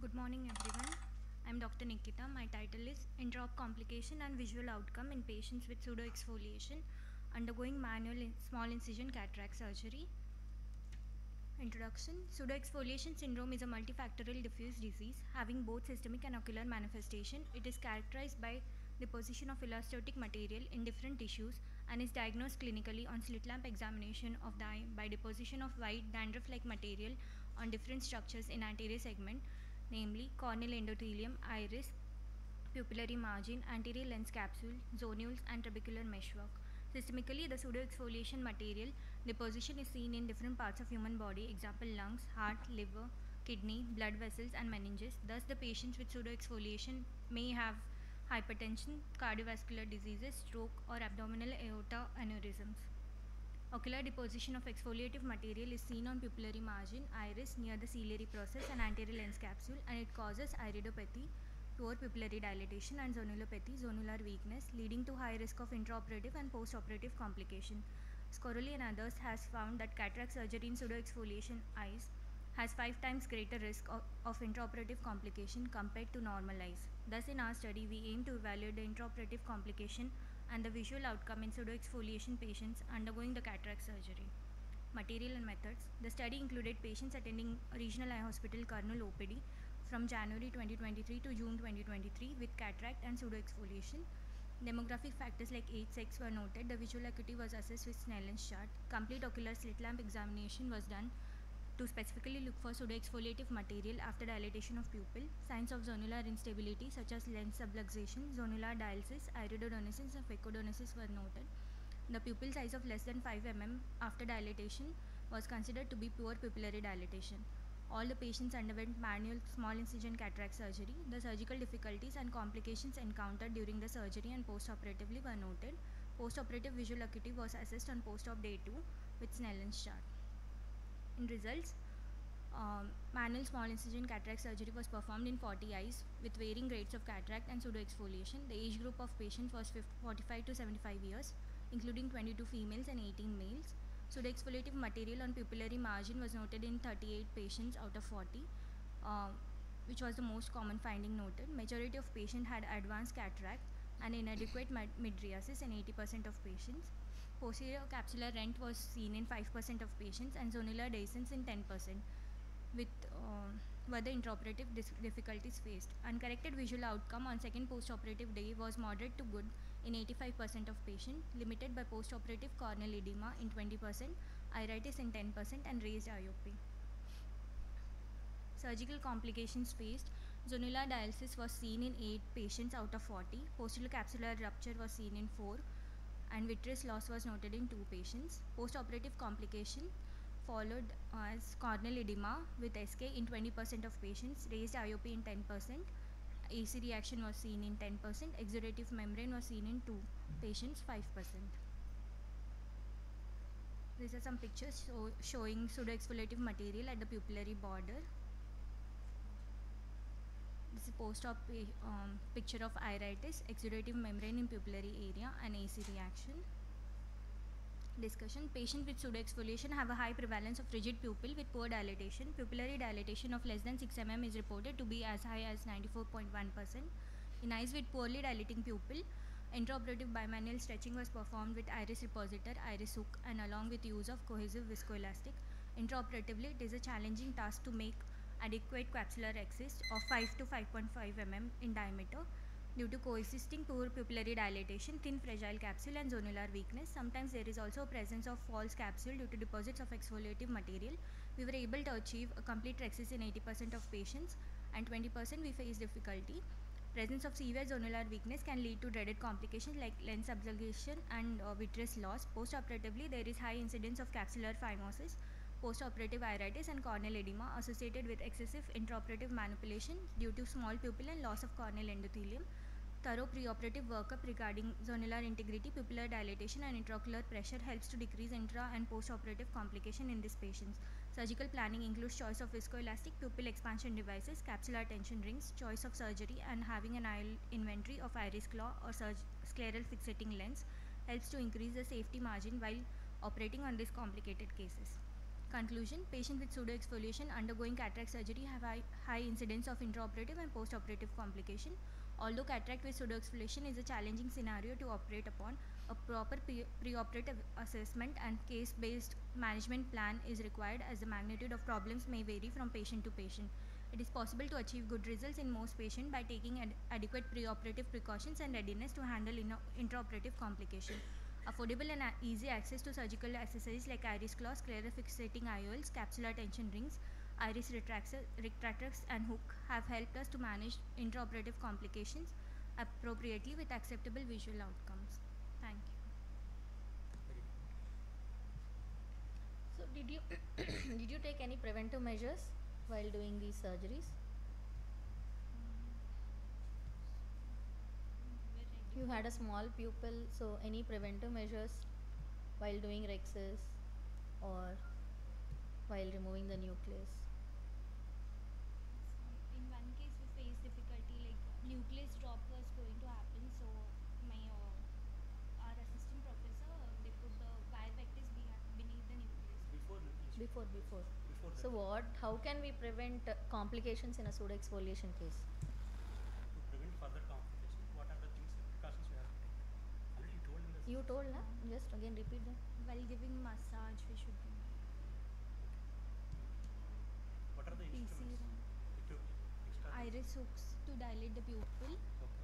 Good morning everyone. I am Dr. Nikita. My title is Intraop Complication and Visual Outcome in Patients with Pseudoexfoliation Undergoing Manual Small Incision Cataract Surgery. Introduction. Pseudoexfoliation syndrome is a multifactorial diffuse disease having both systemic and ocular manifestation. It is characterized by deposition of elastotic material in different tissues and is diagnosed clinically on slit lamp examination of the eye by deposition of white dandruff-like material on different structures in anterior segment, namely corneal endothelium, iris, pupillary margin, anterior lens capsule, zonules, and trabecular meshwork. Systemically, the pseudoexfoliation material deposition is seen in different parts of human body, example lungs, heart, liver, kidney, blood vessels, and meninges. Thus, the patients with pseudoexfoliation may have hypertension, cardiovascular diseases, stroke, or abdominal aorta aneurysms. Ocular deposition of exfoliative material is seen on pupillary margin, iris near the ciliary process and anterior lens capsule, and it causes iridopathy, poor pupillary dilatation, and zonulopathy, zonular weakness, leading to high risk of intraoperative and postoperative complication. Scoroli and others has found that cataract surgery in pseudoexfoliation eyes has 5 times greater risk of intraoperative complication compared to normal eyes. Thus, in our study, we aim to evaluate the intraoperative complication and the visual outcome in pseudoexfoliation patients undergoing the cataract surgery. Material and methods. The study included patients attending Regional Eye Hospital Kurnool OPD from January 2023 to June 2023 with cataract and pseudoexfoliation. Demographic factors like age, sex were noted. The visual acuity was assessed with Snellen's chart. Complete ocular slit lamp examination was done to specifically look for pseudoexfoliative material after dilatation of pupil. Signs of zonular instability such as lens subluxation, zonular dialysis, iridodonesis, and phacodonesis were noted. The pupil size of less than 5 mm after dilatation was considered to be poor pupillary dilatation. All the patients underwent manual small incision cataract surgery. The surgical difficulties and complications encountered during the surgery and postoperatively were noted. Postoperative visual acuity was assessed on post-op day 2 with Snellen's chart. In results, manual small incision cataract surgery was performed in 40 eyes with varying rates of cataract and pseudoexfoliation. The age group of patients was 45 to 75 years. including 22 females and 18 males. Pseudoexfoliative material on pupillary margin was noted in 38 patients out of 40, uh, which was the most common finding noted. Majority of patients had advanced cataract and inadequate mydriasis in 80% of patients. Posterior capsular rent was seen in 5% of patients and zonular dehiscence in 10%, with were the intraoperative difficulties faced. Uncorrected visual outcome on second postoperative day was moderate to good in 85% of patients, limited by postoperative corneal edema in 20%, iritis in 10%, and raised IOP. Surgical complications faced. Zonular dialysis was seen in 8 patients out of 40. Posterior capsular rupture was seen in 4, and vitreous loss was noted in 2 patients. Postoperative complication followed as corneal edema with SK in 20% of patients, raised IOP in 10%, AC reaction was seen in 10%, exudative membrane was seen in 2 patients, 5%. These are some pictures showing pseudoexfoliative material at the pupillary border. This is post-op picture of iritis, exudative membrane in pupillary area, and AC reaction. Discussion. Patients with pseudoexfoliation have a high prevalence of rigid pupil with poor dilatation. Pupillary dilatation of less than 6 mm is reported to be as high as 94.1%. In eyes with poorly dilating pupil, intraoperative bimanual stretching was performed with iris repositor, iris hook, and along with use of cohesive viscoelastic. Intraoperatively, it is a challenging task to make adequate capsular axis of 5 to 5.5 mm in diameter due to coexisting poor pupillary dilatation, thin fragile capsule, and zonular weakness. Sometimes there is also a presence of false capsule due to deposits of exfoliative material. We were able to achieve a complete rhexis in 80% of patients, and 20% we face difficulty. Presence of severe zonular weakness can lead to dreaded complications like lens subluxation and vitreous loss. Postoperatively, there is high incidence of capsular phimosis, postoperative iritis, and corneal edema associated with excessive intraoperative manipulation due to small pupil and loss of corneal endothelium. Thorough preoperative workup regarding zonular integrity, pupillar dilatation, and intraocular pressure helps to decrease intra and postoperative complication in these patients. Surgical planning includes choice of viscoelastic pupil expansion devices, capsular tension rings, choice of surgery, and having an inventory of iris claw or scleral fixating lens helps to increase the safety margin while operating on these complicated cases. Conclusion. Patients with pseudoexfoliation undergoing cataract surgery have high incidence of intraoperative and postoperative complication. Although cataract with pseudoexfoliation is a challenging scenario to operate upon, a proper preoperative assessment and case-based management plan is required as the magnitude of problems may vary from patient to patient. It is possible to achieve good results in most patients by taking adequate preoperative precautions and readiness to handle intraoperative complication. Affordable and easy access to surgical accessories like iris claws, scleral fixating IOLs, capsular tension rings, iris retractors, and hook have helped us to manage intraoperative complications appropriately with acceptable visual outcomes. Thank you. So did you did you take any preventive measures while doing these surgeries? You had a small pupil, so any preventive measures while doing rhexis or while removing the nucleus? In one case, we faced difficulty like nucleus drop was going to happen, so my our assistant professor they put the wire vectors beneath the nucleus. Before nucleus. Before. Before that. So how can we prevent complications in a pseudoexfoliation case? To prevent further complications, what are the precautions we have to take? Already you told in the. You told, na? Just again repeat them. While giving massage, we should do What are the PC instruments? Extra iris hooks to dilate the pupil. Okay.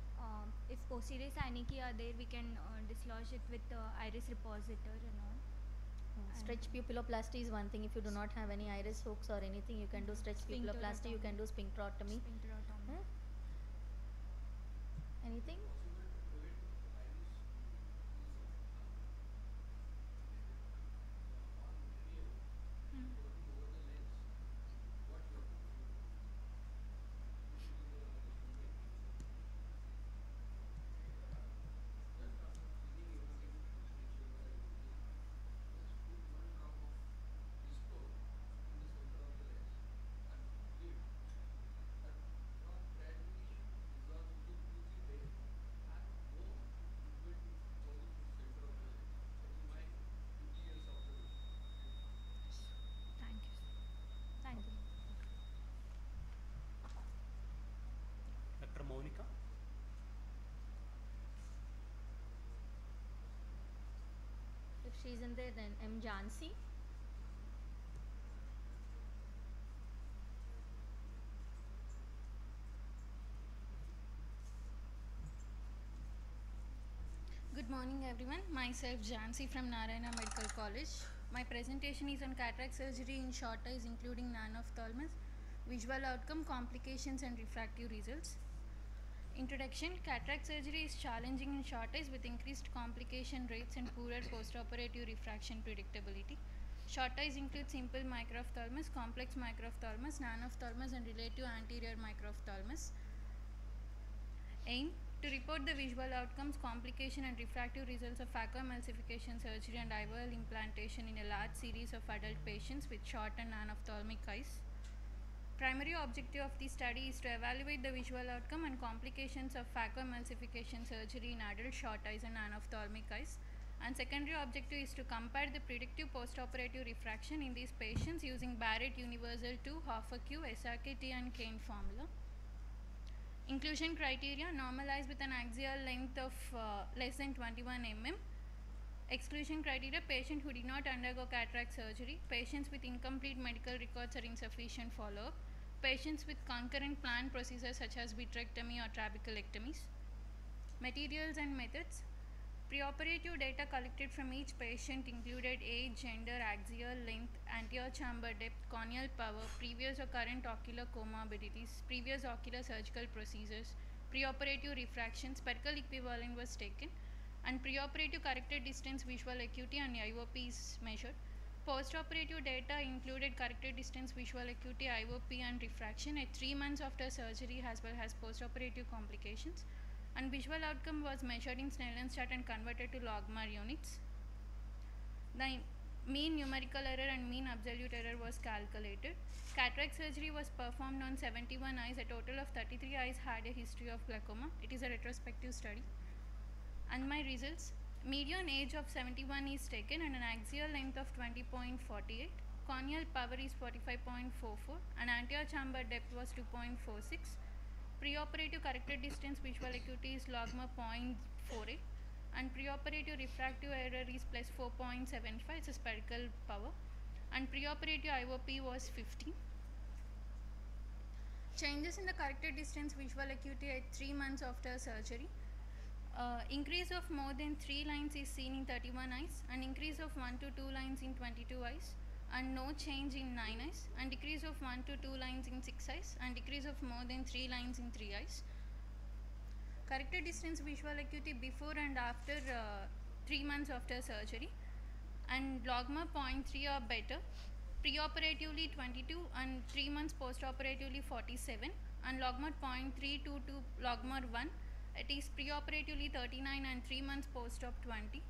If posterior synecdoche are there, we can dislodge it with iris repositor and all. Stretch pupilloplasty is one thing. If you do not have any iris hooks or anything, you can do stretch pupilloplasty. You can do sphincterotomy. Sphincterotomy. Anything? She isn't there then. M. Jansi. Good morning everyone. Myself Jansi from Narayana Medical College. My presentation is on cataract surgery in short eyes including non-ophthalmus, visual outcome, complications and refractive results. Introduction. Cataract surgery is challenging in short eyes with increased complication rates and poorer postoperative refraction predictability. Short eyes include simple microphthalmus, complex microphthalmus, non-ophthalmus and relative anterior microphthalmus. Aim. To report the visual outcomes, complication and refractive results of phacoemulsification surgery and IOL implantation in a large series of adult patients with short and non-ophthalmic eyes. Primary objective of the study is to evaluate the visual outcome and complications of phacoemulsification surgery in adult short eyes and non-ophthalmic eyes. And secondary objective is to compare the predictive postoperative refraction in these patients using Barrett Universal 2, half-a-Q, SRKT and Kane formula. Inclusion criteria: normalized with an axial length of less than 21 mm. Exclusion criteria: patient who did not undergo cataract surgery, patients with incomplete medical records or insufficient follow-up, patients with concurrent planned procedures such as vitrectomy or trabeculectomies. Materials and methods: preoperative data collected from each patient included age, gender, axial length, anterior chamber depth, corneal power, previous or current ocular comorbidities, previous ocular surgical procedures, preoperative refraction, spherical equivalent was taken, and preoperative corrected distance visual acuity and IOP is measured. Postoperative data included corrected distance visual acuity, IOP and refraction at 3 months after surgery as well as postoperative complications. And visual outcome was measured in Snellen chart and converted to logMAR units. The mean numerical error and mean absolute error was calculated. Cataract surgery was performed on 71 eyes. A total of 33 eyes had a history of glaucoma. It is a retrospective study. And my results: median age of 71 is taken and an axial length of 20.48. Corneal power is 45.44 and anterior chamber depth was 2.46. Preoperative corrected distance visual acuity is logMAR 0.48 and preoperative refractive error is plus 4.75. It's a spherical power, and preoperative IOP was 15. Changes in the corrected distance visual acuity at 3 months after surgery. Increase of more than 3 lines is seen in 31 eyes, and increase of 1 to 2 lines in 22 eyes, and no change in 9 eyes, and decrease of 1 to 2 lines in 6 eyes, and decrease of more than 3 lines in 3 eyes. Corrected distance visual acuity before and after 3 months after surgery, and logMAR 0.3 or better. Preoperatively 22 and 3 months postoperatively 47, and logMAR 0.32 to logMAR 1. It is preoperatively 39 and 3 months post-op 20.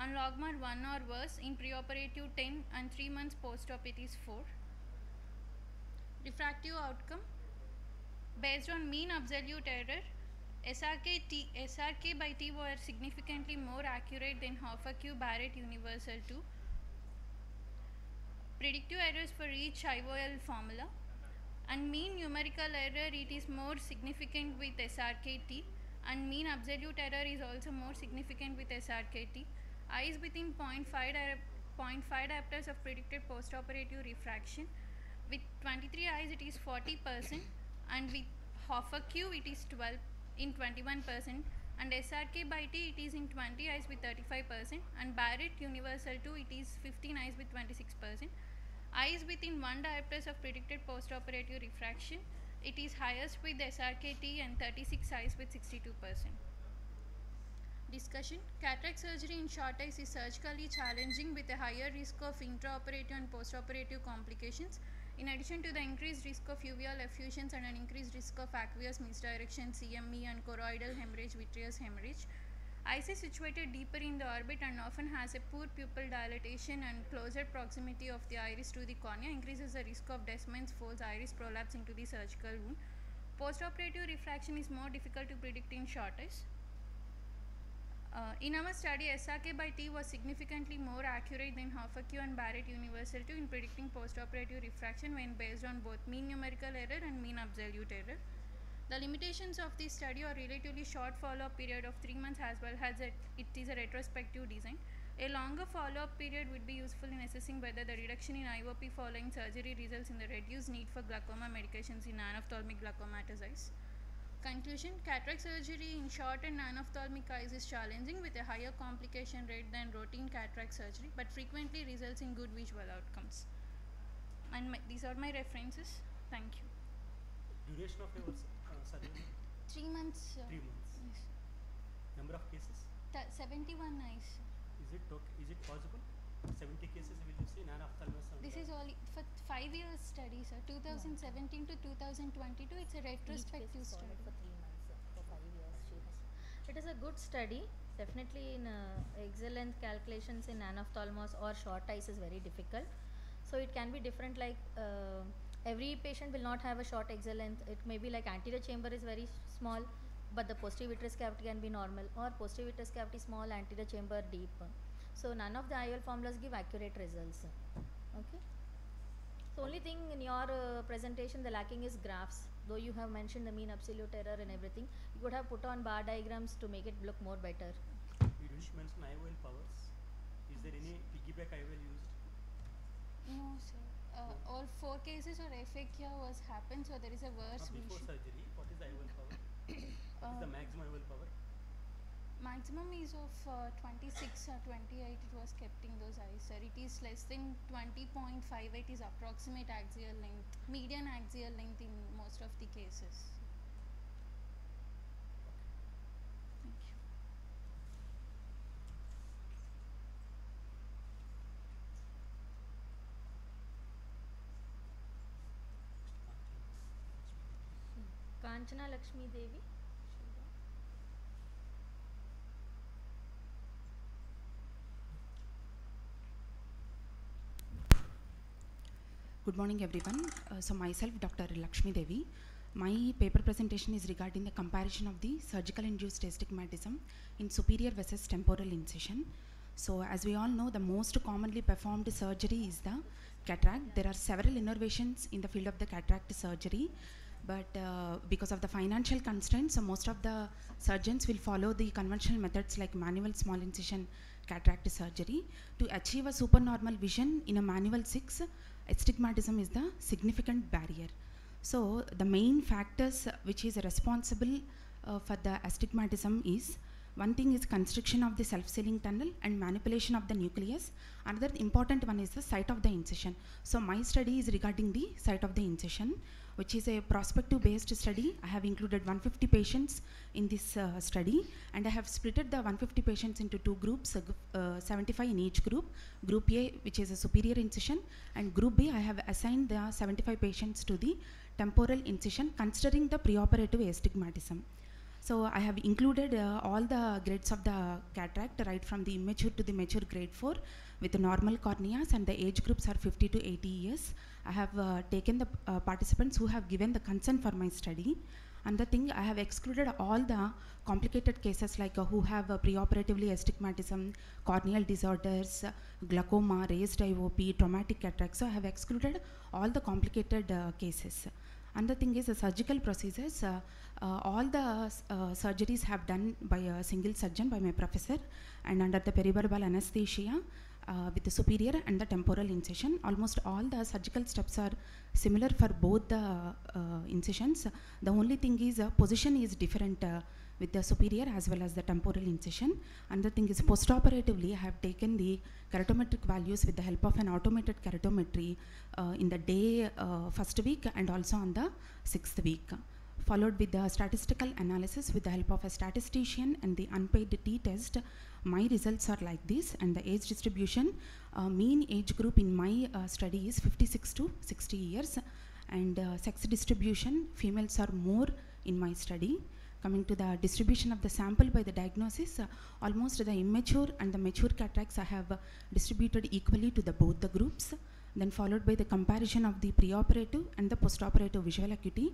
And logMAR 1 or worse in preoperative 10 and 3 months post-op it is 4. Refractive outcome: based on mean absolute error, SRK by T were significantly more accurate than half-a-Q Barrett Universal 2. Predictive errors for each IOL formula, and mean numerical error it is more significant with SRKT, and mean absolute error is also more significant with SRKT. Eyes within 0.5 diopters of predicted postoperative refraction. With 23 eyes it is 40%, and with half-a-Q it is 12 in 21%, and SRK by T it is in 20 eyes with 35%, and Barrett Universal 2 it is 15 eyes with 26%. Eyes within 1 diopters of predicted postoperative refraction, it is highest with SRKT and 36 eyes with 62%. Discussion: cataract surgery in short eyes is surgically challenging with a higher risk of intraoperative and postoperative complications, in addition to the increased risk of uveal effusions and an increased risk of aqueous misdirection, CME, and choroidal hemorrhage, vitreous hemorrhage. Eyes is situated deeper in the orbit and often has a poor pupil dilatation, and closer proximity of the iris to the cornea increases the risk of Descemet's folds iris prolapse into the surgical wound. Postoperative refraction is more difficult to predict in short eyes. In our study, SRK by T was significantly more accurate than half-a-Q and Barrett Universal 2 in predicting postoperative refraction when based on both mean numerical error and mean absolute error. The limitations of this study are relatively short follow-up period of 3 months as well as it is a retrospective design. A longer follow-up period would be useful in assessing whether the reduction in IOP following surgery results in the reduced need for glaucoma medications in non-ophthalmic glaucomatous eyes. Conclusion: cataract surgery in short and non-ophthalmic eyes is challenging with a higher complication rate than routine cataract surgery, but frequently results in good visual outcomes. And these are my references. Thank you. Duration of your surgery? 3 months. 3 months. Yes. Number of cases? 71 eyes. Is it possible? 70 cases will you see non-ophthalmos? This is all for 5 years study, sir. 2017 to 2022. It's a retrospective study. For 3 months, for 5 years. It is a good study. Definitely in excellent calculations in anophthalmos or short eyes is very difficult. So it can be different, like every patient will not have a short axial length. It may be like anterior chamber is very small, but the posterior vitreous cavity can be normal, or posterior vitreous cavity small, anterior chamber deep. So none of the IOL formulas give accurate results. Okay. So only thing in your presentation the lacking is graphs. Though you have mentioned the mean absolute error and everything, you could have put on bar diagrams to make it look more better. You didn't mention IOL powers. Is there any piggyback IOL used? No, sir. All 4 cases or FAQ was happened, so there is a worse Before surgery, what is the IOL power? What is the maximum IOL power? Maximum is of 26 or 28 it was kept in those eyes, sir. It is less than 20.58 is approximate axial length, median axial length in most of the cases. Thank you. Kanchana Lakshmi Devi. Good morning everyone. So myself Dr. Lakshmi Devi. My paper presentation is regarding the comparison of the surgical induced astigmatism in superior versus temporal incision. So as we all know, the most commonly performed surgery is the cataract. There are several innovations in the field of the cataract surgery, but because of the financial constraints, so most of the surgeons will follow the conventional methods like manual small incision cataract surgery. To achieve a supernormal vision in a manual 6, astigmatism is the significant barrier. So the main factors which is responsible for the astigmatism is, one thing is constriction of the self-sealing tunnel and manipulation of the nucleus. Another important one is the site of the incision. So my study is regarding the site of the incision, which is a prospective based study. I have included 150 patients in this study, and I have splitted the 150 patients into 2 groups, 75 in each group. Group A, which is a superior incision, and Group B, I have assigned the 75 patients to the temporal incision considering the preoperative astigmatism. So I have included all the grades of the cataract, right from the immature to the mature grade 4 with the normal corneas, and the age groups are 50 to 80 years. I have taken the participants who have given the consent for my study. Another thing, I have excluded all the complicated cases like who have preoperatively astigmatism, corneal disorders, glaucoma, raised IOP, traumatic cataract. So I have excluded all the complicated cases. Another thing is the surgical procedures. All the surgeries have done by a single surgeon, by my professor, and under the periverbal anesthesia with the superior and the temporal incision. Almost all the surgical steps are similar for both the incisions. The only thing is position is different with the superior as well as the temporal incision. Another thing is postoperatively I have taken the keratometric values with the help of an automated keratometry in the day first week and also on the 6th week, followed with the statistical analysis with the help of a statistician and the unpaid t-test. My results are like this, and the age distribution, mean age group in my study is 56 to 60 years, and sex distribution, females are more in my study. Coming to the distribution of the sample by the diagnosis, almost the immature and the mature cataracts I have distributed equally to the both the groups. Then followed by the comparison of the preoperative and the postoperative visual acuity.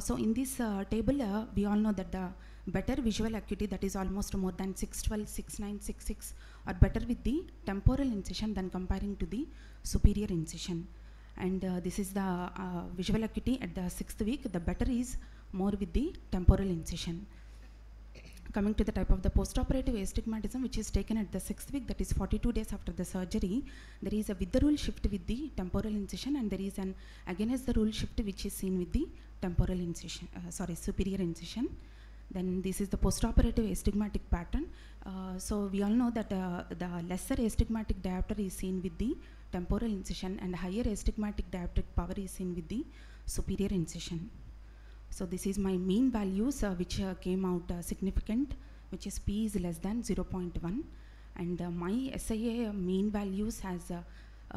So in this table, we all know that the better visual acuity, that is almost more than 612, 69, 66, are better with the temporal incision than comparing to the superior incision. And this is the visual acuity at the 6th week. The better is more with the temporal incision. Coming to the type of the postoperative astigmatism, which is taken at the 6th week, that is 42 days after the surgery, there is a with the rule shift with the temporal incision, and there is an against the rule shift which is seen with the temporal incision, superior incision. Then this is the postoperative astigmatic pattern. So we all know that the lesser astigmatic diopter is seen with the temporal incision, and higher astigmatic dioptric power is seen with the superior incision. So this is my mean values which came out significant, which is P is less than 0.1, and my SIA mean values has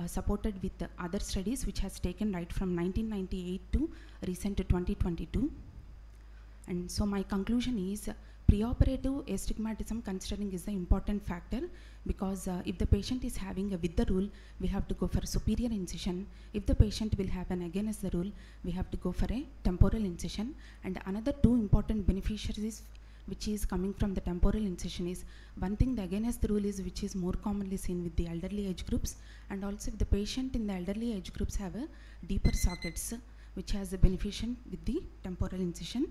supported with other studies which has taken right from 1998 to recent to 2022. And so my conclusion is preoperative astigmatism considering is the important factor, because if the patient is having a with the rule, we have to go for superior incision. If the patient will have an against the rule, we have to go for a temporal incision. And another two important beneficiaries which is coming from the temporal incision is, one thing the against the rule is which is more commonly seen with the elderly age groups, and also if the patient in the elderly age groups have a deeper sockets which has a beneficial with the temporal incision.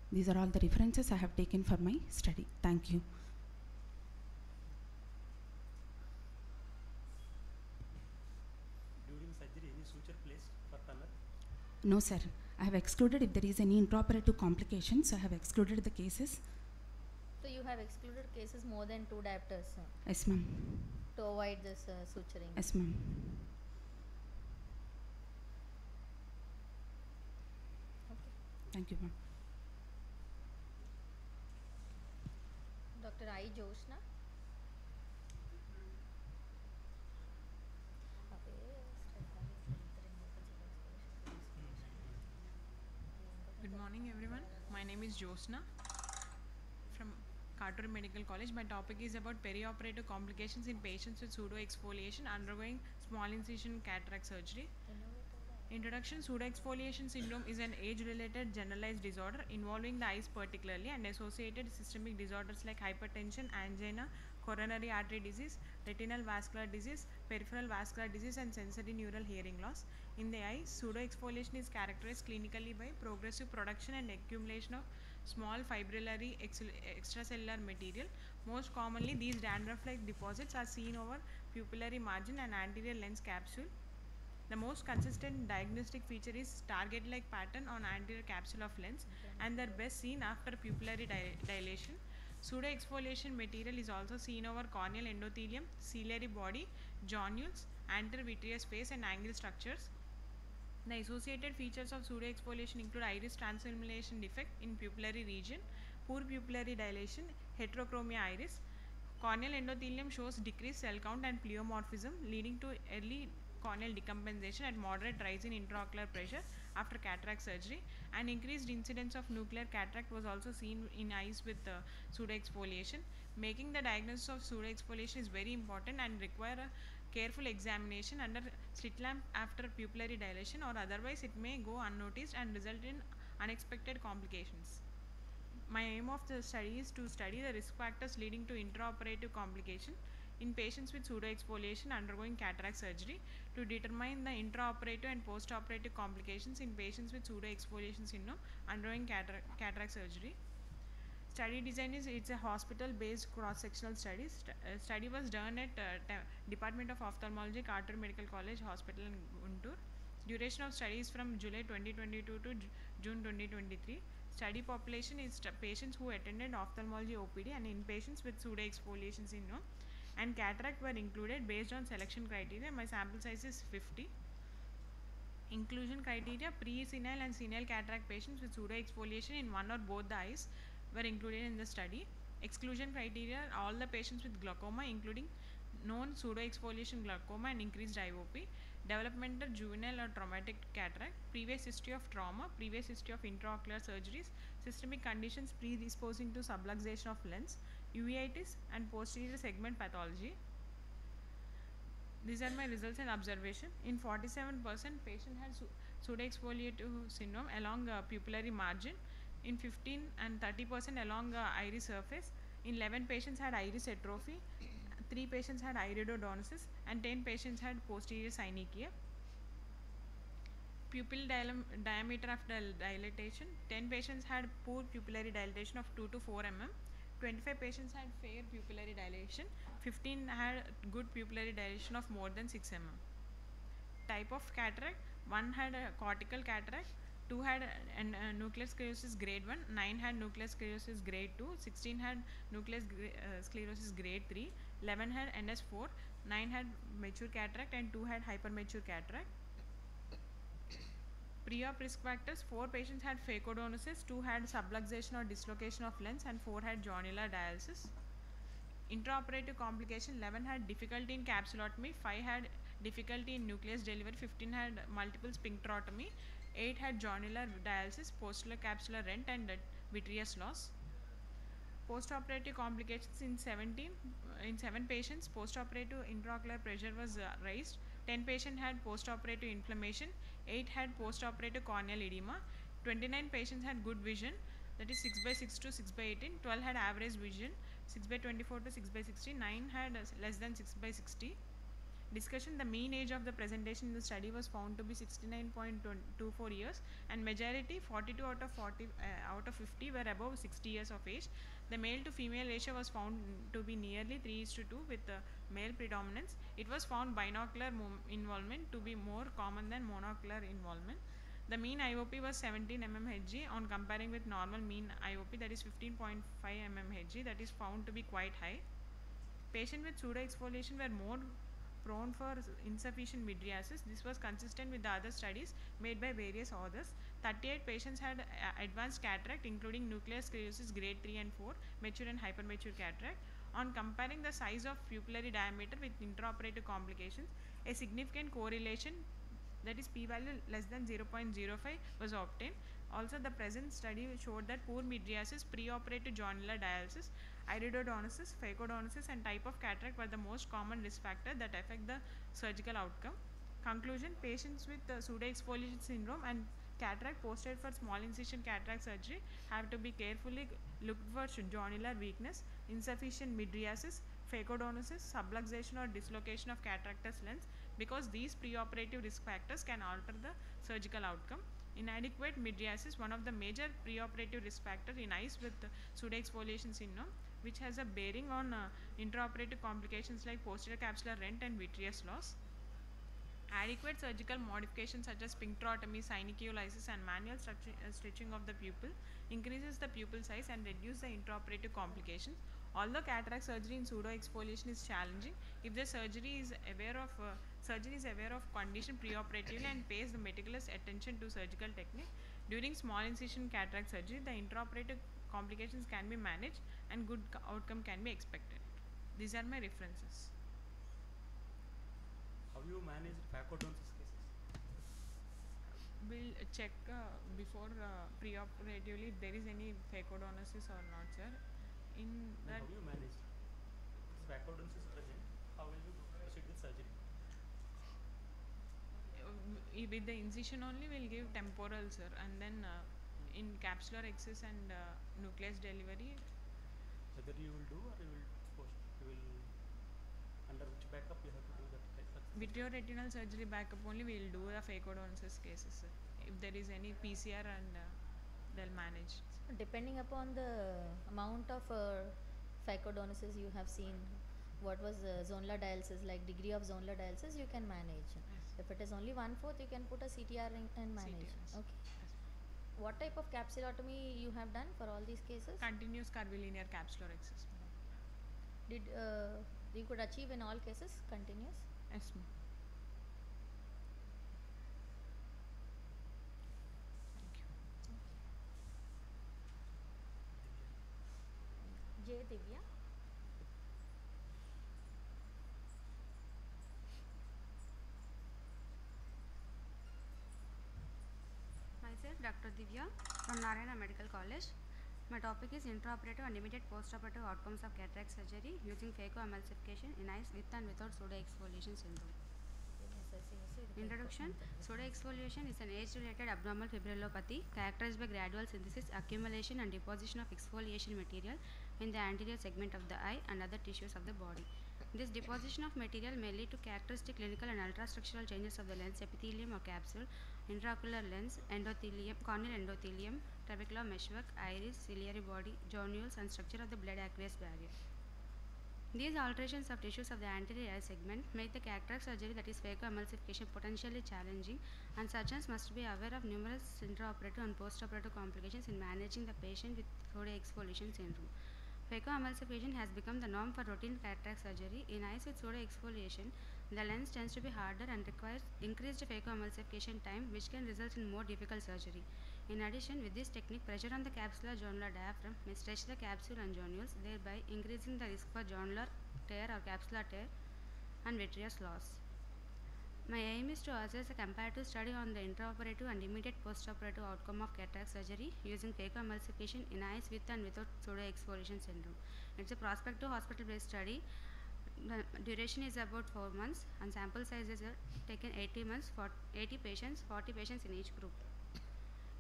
These are all the references I have taken for my study. Thank you. During surgery, any suture placed for tunnel? No, sir. I have excluded if there is any intraoperative complications. I have excluded the cases. So you have excluded cases more than 2 diopters Yes, ma'am. to avoid this suturing. Yes, ma'am. Okay. Thank you, ma'am. Dr. I. Joshna. Good morning everyone. My name is Josna from Cataract Medical College. My topic is about perioperative complications in patients with pseudoexfoliation undergoing small incision cataract surgery. Introduction: pseudoexfoliation syndrome is an age-related generalized disorder involving the eyes particularly and associated systemic disorders like hypertension, angina, coronary artery disease, retinal vascular disease, peripheral vascular disease, and sensory neural hearing loss. In the eye, pseudoexfoliation is characterized clinically by progressive production and accumulation of small fibrillary extracellular material. Most commonly, these dandruff-like deposits are seen over pupillary margin and anterior lens capsule. The most consistent diagnostic feature is target-like pattern on anterior capsule of lens, and they're best seen after pupillary dilation. Pseudoexfoliation material is also seen over corneal endothelium, ciliary body, zonules, anterior vitreous face, and angle structures. The associated features of pseudoexfoliation include iris transillumination defect in pupillary region, poor pupillary dilation, heterochromia iris. Corneal endothelium shows decreased cell count and pleomorphism, leading to early corneal decompensation and moderate rise in intraocular pressure after cataract surgery. An increased incidence of nuclear cataract was also seen in eyes with pseudoexfoliation. Making the diagnosis of pseudoexfoliation is very important and require a careful examination under slit lamp after pupillary dilation, or otherwise it may go unnoticed and result in unexpected complications. My aim of the study is to study the risk factors leading to intraoperative complication in patients with pseudoexfoliation undergoing cataract surgery, to determine the intraoperative and postoperative complications in patients with pseudoexfoliation syndrome undergoing cataract surgery. Study design is, it's a hospital-based cross-sectional study. Study was done at Department of Ophthalmology, Cataract Medical College Hospital in Guntur. Duration of study is from July 2022 to June 2023. Study population is patients who attended ophthalmology OPD and inpatients with pseudoexfoliation syndrome, and cataract were included based on selection criteria. My sample size is 50. Inclusion criteria: pre-senile and senile cataract patients with pseudoexfoliation in one or both the eyes were included in the study. Exclusion criteria: all the patients with glaucoma, including known pseudoexfoliation glaucoma and increased IOP, developmental, juvenile or traumatic cataract, previous history of trauma, previous history of intraocular surgeries, systemic conditions predisposing to subluxation of lens, uveitis, and posterior segment pathology. These are my results and observation. In 47% patient had pseudoexfoliative syndrome along pupillary margin. In 15 and 30% along iris surface. In 11 patients had iris atrophy, 3 patients had iridodonosis, and 10 patients had posterior synechia. Pupil diameter after dilatation: 10 patients had poor pupillary dilatation of 2 to 4 mm, 25 patients had fair pupillary dilation, 15 had good pupillary dilation of more than 6 mm. Type of cataract: 1 had a cortical cataract, 2 had nuclear sclerosis grade 1, 9 had nuclear sclerosis grade 2, 16 had nuclear sclerosis grade 3, 11 had NS4, 9 had mature cataract and 2 had hypermature cataract. Pre-op risk factors: 4 patients had phacodonosis, 2 had subluxation or dislocation of lens and 4 had jonular dialysis. Intraoperative complication: 11 had difficulty in capsulotomy, 5 had difficulty in nucleus delivery, 15 had multiple sphincterotomy, 8 had jonular dialysis, postular capsular rent and vitreous loss. Post-operative complications: in 7 patients, post-operative intraocular pressure was raised, 10 patients had post-operative inflammation, 8 had post-operative corneal edema, 29 patients had good vision, that is 6/6 to 6/18, 12 had average vision, 6/24 to 6/60, 9 had less than 6/60. Discussion: the mean age of the presentation in the study was found to be 69.24 years and majority 42 out of 50 were above 60 years of age. The male to female ratio was found to be nearly 3:2 with male predominance. It was found binocular involvement to be more common than monocular involvement. The mean IOP was 17 mmHg on comparing with normal mean IOP, that is 15.5 mmHg, that is found to be quite high. Patients with pseudoexfoliation were more prone for insufficient mydriasis. This was consistent with the other studies made by various authors. 38 patients had advanced cataract including nuclear sclerosis grade 3 and 4, mature and hypermature cataract. On comparing the size of pupillary diameter with intraoperative complications, a significant correlation, that is p-value less than 0.05 was obtained. Also, the present study showed that poor mydriasis, preoperative jonular dialysis, iridodonosis, phacodonosis and type of cataract were the most common risk factor that affect the surgical outcome. Conclusion: patients with pseudoexfoliation syndrome and cataract posted for small incision cataract surgery have to be carefully looked for jonular weakness, insufficient mydriasis, phacodonosis, subluxation or dislocation of cataractous lens, because these preoperative risk factors can alter the surgical outcome. Inadequate mydriasis, one of the major preoperative risk factor in eyes with pseudoexfoliation syndrome, which has a bearing on intraoperative complications like posterior capsular rent and vitreous loss. Adequate surgical modifications such as sphincterotomy, synechiolisis and manual stretching of the pupil increases the pupil size and reduce the intraoperative complications. Although cataract surgery in pseudoexfoliation is challenging, if the surgeon is aware of condition preoperatively and pays the meticulous attention to surgical technique, during small incision cataract surgery, the intraoperative complications can be managed and good outcome can be expected. These are my references. How you manage phacodonosis cases? We'll check before preoperatively if there is any phacodonosis or not, sir. In that, how you manage? If phacodonosis is present, how will you proceed with surgery? with the incision only we'll give temporal, sir, and then in capsular access and nucleus delivery. Whether you will do or you will under which backup you have to do that? Vitreoretinal surgery backup only we'll do the phacodonosis cases, sir. If there is any PCR and they'll manage. Depending upon the amount of phacodonosis you have seen, what was zonular dialysis, like degree of zonular dialysis, you can manage. Yes. If it is only 1/4, you can put a CTR and manage. CTRs. Okay. Yes. What type of capsulotomy you have done for all these cases? Continuous curvilinear capsular access. Did you could achieve in all cases continuous? Yes, ma'am. J. Divya. Myself, Dr. Divya from Narayana Medical College. My topic is intraoperative and immediate postoperative outcomes of cataract surgery using phacoemulsification in eyes with and without pseudoexfoliation syndrome. Introduction. Pseudoexfoliation is an age-related abnormal fibrillopathy characterized by gradual synthesis, accumulation and deposition of exfoliation material in the anterior segment of the eye and other tissues of the body. This deposition of material may lead to characteristic clinical and ultrastructural changes of the lens epithelium or capsule intraocular lens, endothelium, corneal endothelium, trabecular meshwork, iris, ciliary body, zonules, and structure of the blood aqueous barrier. These alterations of tissues of the anterior eye segment make the cataract surgery, that is phacoemulsification, potentially challenging, and surgeons must be aware of numerous intraoperative and postoperative complications in managing the patient with pseudoexfoliation syndrome. Phacoemulsification has become the norm for routine cataract surgery. In eyes with pseudoexfoliation, the lens tends to be harder and requires increased phacoemulsification time, which can result in more difficult surgery. In addition, with this technique, pressure on the capsular zonular diaphragm may stretch the capsule and zonules, thereby increasing the risk for zonular tear or capsular tear and vitreous loss. My aim is to assess a comparative study on the intraoperative and immediate postoperative outcome of cataract surgery using phacoemulsification in eyes with and without pseudoexfoliation syndrome. It's a prospective hospital-based study. The duration is about 4 months and sample sizes are taken 80 patients, 40 patients in each group.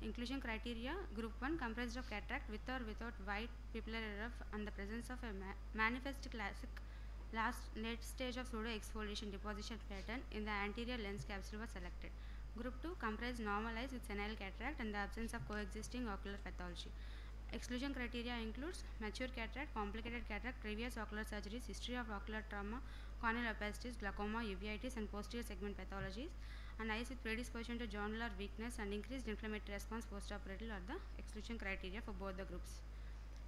Inclusion criteria: Group 1 comprised of cataract with or without white pupillary ruff and the presence of a manifest classic late stage of pseudoexfoliation deposition pattern in the anterior lens capsule was selected. Group 2 comprised normal eyes with senile cataract and the absence of coexisting ocular pathology. Exclusion criteria includes mature cataract, complicated cataract, previous ocular surgeries, history of ocular trauma, corneal opacities, glaucoma, uveitis, and posterior segment pathologies, and eyes with predisposition to zonular weakness and increased inflammatory response postoperatively are the exclusion criteria for both the groups.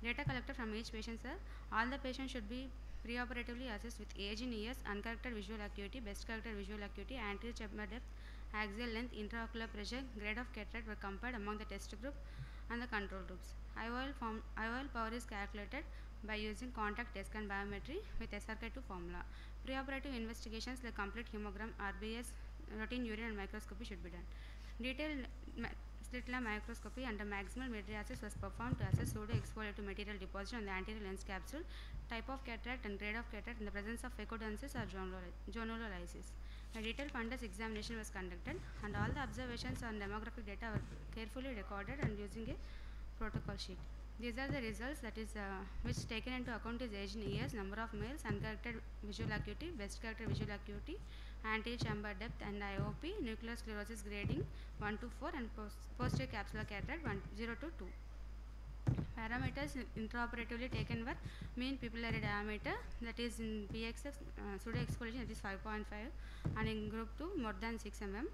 Data collected from each patient are: all the patients should be preoperatively assessed with age in years, uncorrected visual acuity, best corrected visual acuity, anterior chamber depth, axial length, intraocular pressure, grade of cataract were compared among the test group and the control groups. IOL power is calculated by using contact test and biometry with SRK2 formula. Preoperative investigations like complete hemogram, RBS, routine urine and microscopy should be done. Detailed slit lamp microscopy under maximal mydriasis was performed to assess pseudoexfoliative material deposition on the anterior lens capsule, type of cataract and grade of cataract in the presence of phacodensis or zonulolysis. A detailed fundus examination was conducted and all the observations on demographic data were carefully recorded and using a protocol sheet. These are the results, that is which taken into account is age in years, number of males, uncorrected visual acuity, best corrected visual acuity, anterior chamber depth and IOP, nuclear sclerosis grading 1 to 4 and posterior capsular cataract 0 to 2. Parameters intraoperatively taken were mean pupillary diameter, that is in PXF pseudoexfoliation, that is 5.5, and in group 2 more than 6 mm.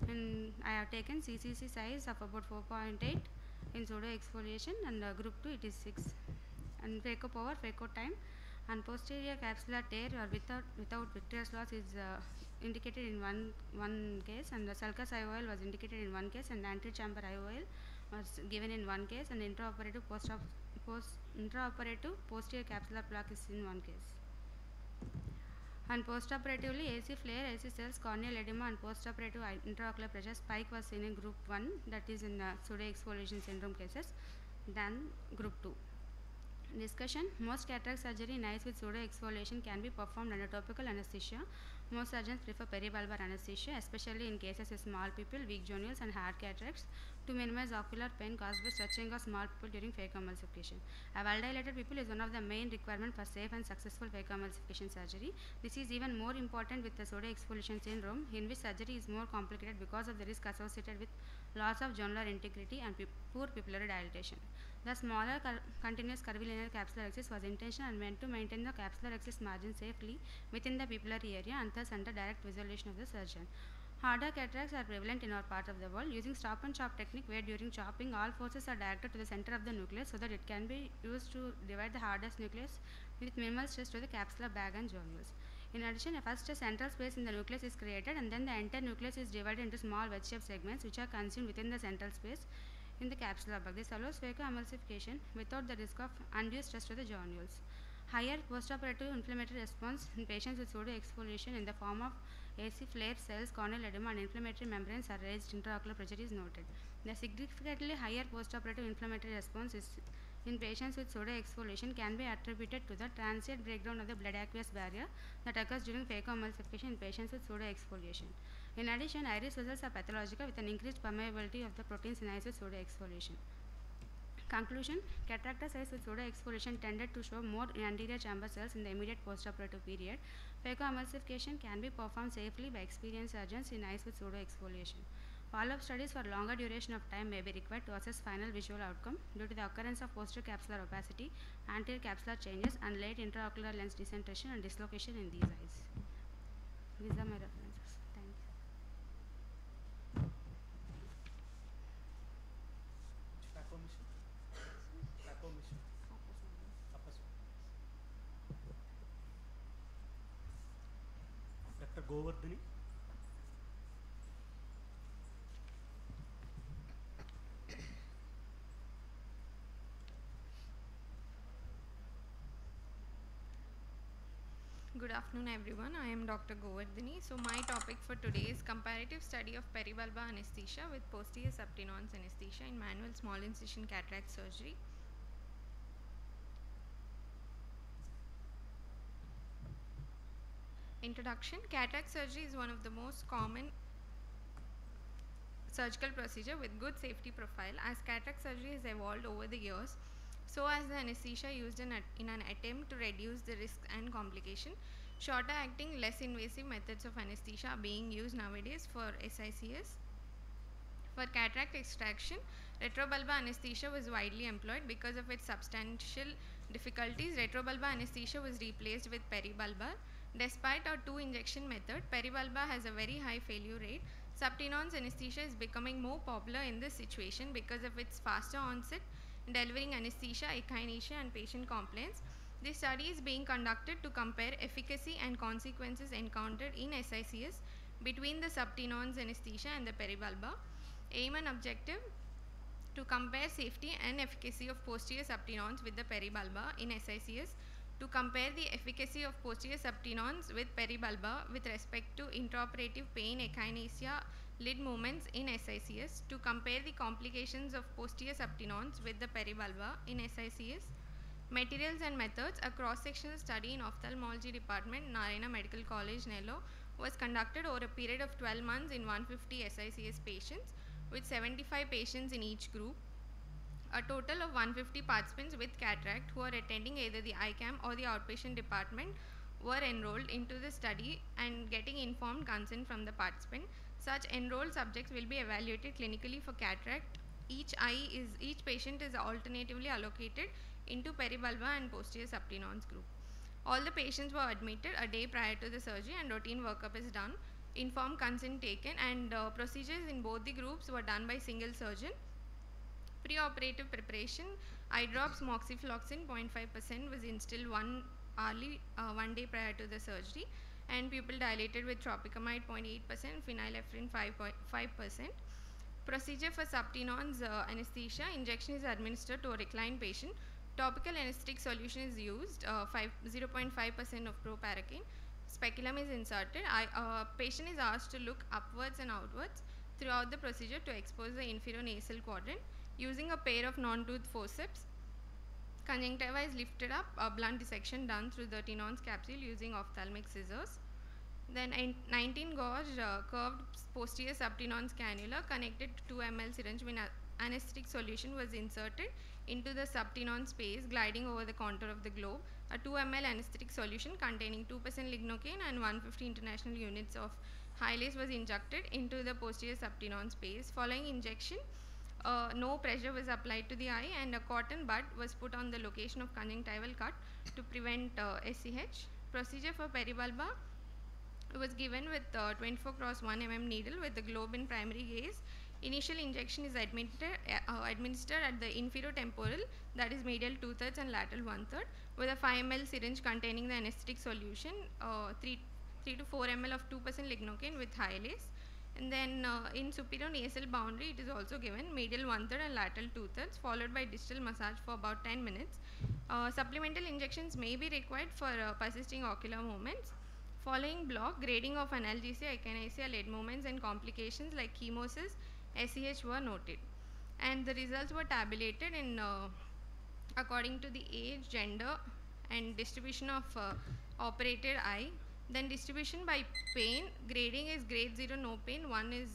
And I have taken CCC size of about 4.8 in pseudoexfoliation, and group 2 it is 6. And phaco power, phaco time, and posterior capsular tear or without vitreous loss is indicated in one case, and the sulcus IOL was indicated in one case, and anterior chamber IOL was given in one case, and intraoperative posterior capsular plaque is in one case. And postoperatively, AC flare, AC cells, corneal edema, and postoperative intraocular pressure spike was seen in group 1, that is in pseudoexfoliation syndrome cases, than group 2. Discussion: most cataract surgery in eyes with pseudoexfoliation can be performed under topical anesthesia. Most surgeons prefer perivalvular anesthesia, especially in cases with small pupil, weak zonules, and hard cataracts, to minimize ocular pain caused by stretching of small pupil during phacoemulsification. A well-dilated pupil is one of the main requirements for safe and successful phacoemulsification surgery. This is even more important with the pseudoexfoliation syndrome, in which surgery is more complicated because of the risk associated with loss of zonular integrity and poor pupillary dilatation. The smaller continuous curvilinear capsular axis was intentional and meant to maintain the capsular axis margin safely within the pupillary area and thus under direct visualization of the surgeon. Harder cataracts are prevalent in our part of the world. Using stop and chop technique, where during chopping all forces are directed to the center of the nucleus so that it can be used to divide the hardest nucleus with minimal stress to the capsular bag and zonules. In addition, first a central space in the nucleus is created, and then the entire nucleus is divided into small wedge-shaped segments which are consumed within the central space in the capsular bag. This allows phacoemulsification without the risk of undue stress to the zonules. Higher postoperative inflammatory response in patients with pseudoexfoliation in the form of AC flare, cells, corneal edema, and inflammatory membranes are raised intraocular pressure is noted. The significantly higher postoperative inflammatory response in patients with pseudoexfoliation can be attributed to the transient breakdown of the blood aqueous barrier that occurs during phacoemulsification in patients with pseudoexfoliation. In addition, iris vessels are pathological with an increased permeability of the proteins in eyes with pseudoexfoliation. Conclusion: cataract eyes with pseudoexfoliation tended to show more anterior chamber cells in the immediate postoperative period. Phacoemulsification can be performed safely by experienced surgeons in eyes with pseudoexfoliation. Follow-up studies for longer duration of time may be required to assess final visual outcome due to the occurrence of posterior capsular opacity, anterior capsular changes, and late intraocular lens decentration and dislocation in these eyes. These are my references. Thank you. Paco mission. APOS. Dr. Govardhani. Good afternoon everyone, I am Dr. Govardhani. So my topic for today is comparative study of peribulbar anesthesia with posterior subtenons anesthesia in manual small incision cataract surgery. Introduction. Cataract surgery is one of the most common surgical procedure with good safety profile. As cataract surgery has evolved over the years, so as the anesthesia used in an attempt to reduce the risk and complication. Shorter acting, less invasive methods of anesthesia are being used nowadays for SICS. For cataract extraction, retrobulbar anesthesia was widely employed because of its substantial difficulties. Retrobulbar anesthesia was replaced with peribulbar. Despite our 2-injection method, peribulbar has a very high failure rate. Subtenons anesthesia is becoming more popular in this situation because of its faster onset, delivering anesthesia, echinacea, and patient complaints. This study is being conducted to compare efficacy and consequences encountered in SICS between the subtenons anesthesia and the peribulbar. Aim and objective: to compare safety and efficacy of posterior subtenons with the peribulbar in SICS, to compare the efficacy of posterior subtenons with peribulbar with respect to intraoperative pain, echinacea, lid movements in SICS, to compare the complications of posterior subtenons with the peribulbar in SICS. Materials and methods: a cross-sectional study in ophthalmology department, Narayana Medical College, Nellore, was conducted over a period of 12 months in 150 SICS patients with 75 patients in each group. A total of 150 participants with cataract who are attending either the ICAM or the outpatient department were enrolled into the study and getting informed consent from the participant. Such enrolled subjects will be evaluated clinically for cataract. Each patient is alternatively allocated into peribulbar and posterior subtenons group. All the patients were admitted a day prior to the surgery and routine workup is done. Informed consent taken, and procedures in both the groups were done by single surgeon. Pre-operative preparation: eye drops moxifloxacin 0.5% was instilled one day prior to the surgery, and pupil dilated with tropicamide 0.8%, phenylephrine 5%. Procedure for subtenons anesthesia: injection is administered to a reclined patient. Topical anesthetic solution is used, 0.5% of proparacaine. Speculum is inserted. Patient is asked to look upwards and outwards throughout the procedure to expose the inferior nasal quadrant. Using a pair of non-tooth forceps, conjunctiva is lifted up, a blunt dissection done through the Tenon's capsule using ophthalmic scissors. Then 19 gauge curved posterior subtenons cannula connected to 2 ml syringe when anesthetic solution was inserted into the subtenon space, gliding over the contour of the globe. A 2 ml anesthetic solution containing 2% lignocaine and 150 international units of Hyalase was injected into the posterior subtenon space. Following injection, no pressure was applied to the eye, and a cotton bud was put on the location of conjunctival cut to prevent SCH. Procedure for peribulbar was given with 24 × 1 mm needle with the globe in primary gaze. Initial injection is administered at the inferior temporal, that is medial 2/3 and lateral 1/3, with a 5 ml syringe containing the anesthetic solution, 3 to 4 ml of 2% lignocaine with Hyalase. And then in superior nasal boundary, it is also given medial 1/3 and lateral 2/3, followed by distal massage for about 10 minutes. Supplemental injections may be required for persisting ocular movements. Following block, grading of analgesia, echinacea, lead movements, and complications like chemosis, SEH were noted, and the results were tabulated in according to the age, gender, and distribution of operated eye. Then distribution by pain: grading is grade 0 no pain, 1 is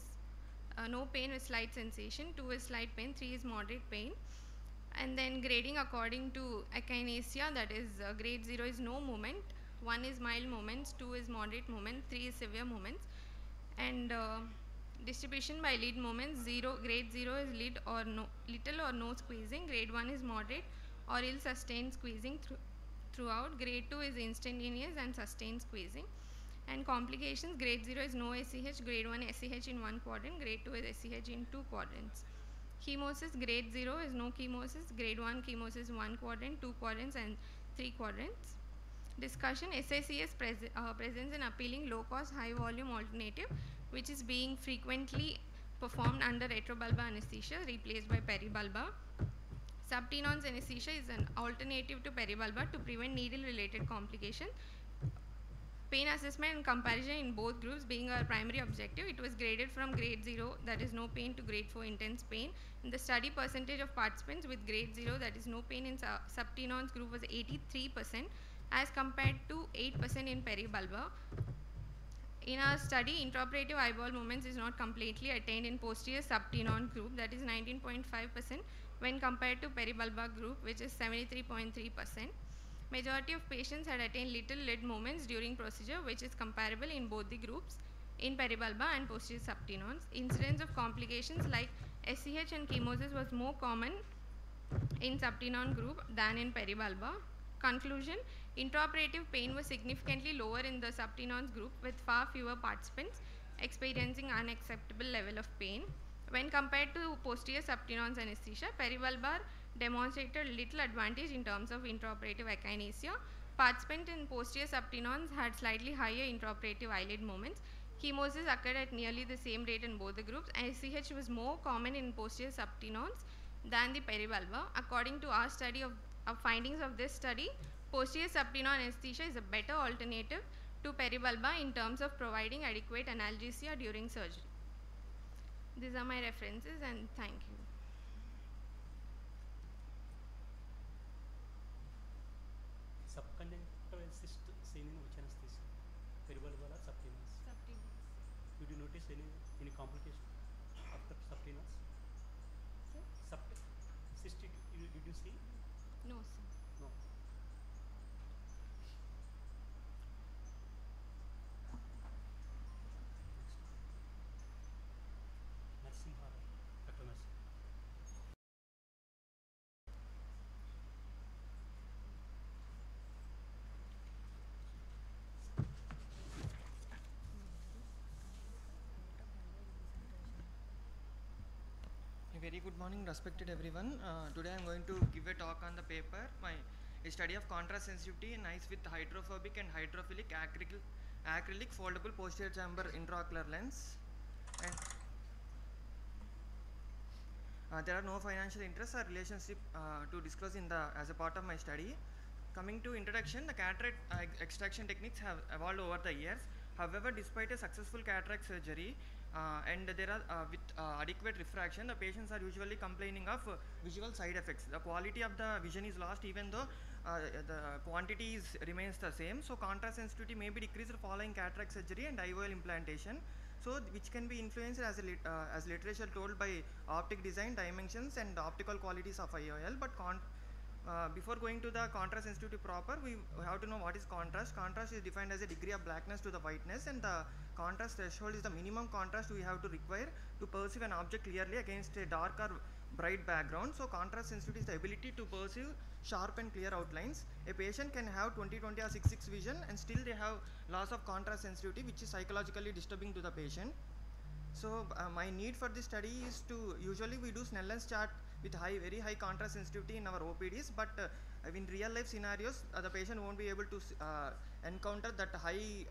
no pain with slight sensation, 2 is slight pain, 3 is moderate pain. And then grading according to echinacea, that is grade 0 is no movement, 1 is mild movements, 2 is moderate movement, 3 is severe movements. And Distribution by lid movements: grade 0 is little or no squeezing, grade 1 is moderate or ill sustained squeezing throughout, grade 2 is instantaneous and sustained squeezing. And complications: grade 0 is no SEH, grade 1 SEH in one quadrant, grade 2 is SEH in two quadrants. Chemosis: grade 0 is no chemosis, grade 1 chemosis 1 quadrant, 2 quadrants and 3 quadrants. Discussion: SACS presents an appealing low cost high volume alternative which is being frequently performed under retrobulbar anesthesia replaced by peribulbar. Subtenon's anesthesia is an alternative to peribulbar to prevent needle related complications. Pain assessment and comparison in both groups being our primary objective. It was graded from grade 0, that is no pain, to grade 4 intense pain. In the study, percentage of participants with grade 0, that is no pain, in subtenon's group was 83% as compared to 8% in peribulbar. In our study, intraoperative eyeball movements is not completely attained in posterior subtenon group, that is 19.5% when compared to peribulbar group, which is 73.3%. Majority of patients had attained little lid movements during procedure, which is comparable in both the groups in peribulbar and posterior subtenons. Incidence of complications like SEH and chemosis was more common in subtenon group than in peribulbar. Conclusion: intraoperative pain was significantly lower in the subtenons group with far fewer participants experiencing unacceptable level of pain. When compared to posterior subtenons anesthesia, peribulbar demonstrated little advantage in terms of intraoperative akinesia. Participants in posterior subtenons had slightly higher intraoperative eyelid movements. Chemosis occurred at nearly the same rate in both the groups. SEH was more common in posterior subtenons than the peribulbar. According to our study of findings of this study, posterior subtenon anesthesia is a better alternative to peribulbar in terms of providing adequate analgesia during surgery. These are my references, and thank you. Subconjunctival cyst seen in which anesthesia? Peribulbar or subtenons? Subtenons. Did you notice any complication after subtenons? Sir? Cyst, did you see? No, sir. No. Nursing horror. Dr. Nursing. A very good morning, respected everyone. Today I am going to give a talk on the paper, a study of contrast sensitivity in eyes with hydrophobic and hydrophilic acrylic foldable posterior chamber intraocular lens. And there are no financial interests or relationship to disclose as a part of my study. Coming to introduction, the cataract extraction techniques have evolved over the years. However, despite a successful cataract surgery and there are with adequate refraction, the patients are usually complaining of visual side effects. The quality of the vision is lost even though the quantity remains the same. So contrast sensitivity may be decreased following cataract surgery and IOL implantation. So which can be influenced as literature told by optic design, dimensions and optical qualities of IOL. But before going to the contrast sensitivity proper, we have to know what is contrast. Contrast is defined as a degree of blackness to the whiteness, and the contrast threshold is the minimum contrast we have to require to perceive an object clearly against a dark or bright background. So contrast sensitivity is the ability to perceive sharp and clear outlines. A patient can have 20/20 or 6/6 vision and still they have loss of contrast sensitivity, which is psychologically disturbing to the patient. So my need for this study is to, usually we do Snellen's chart with very high contrast sensitivity in our OPDs, but in real life scenarios the patient won't be able to encounter that high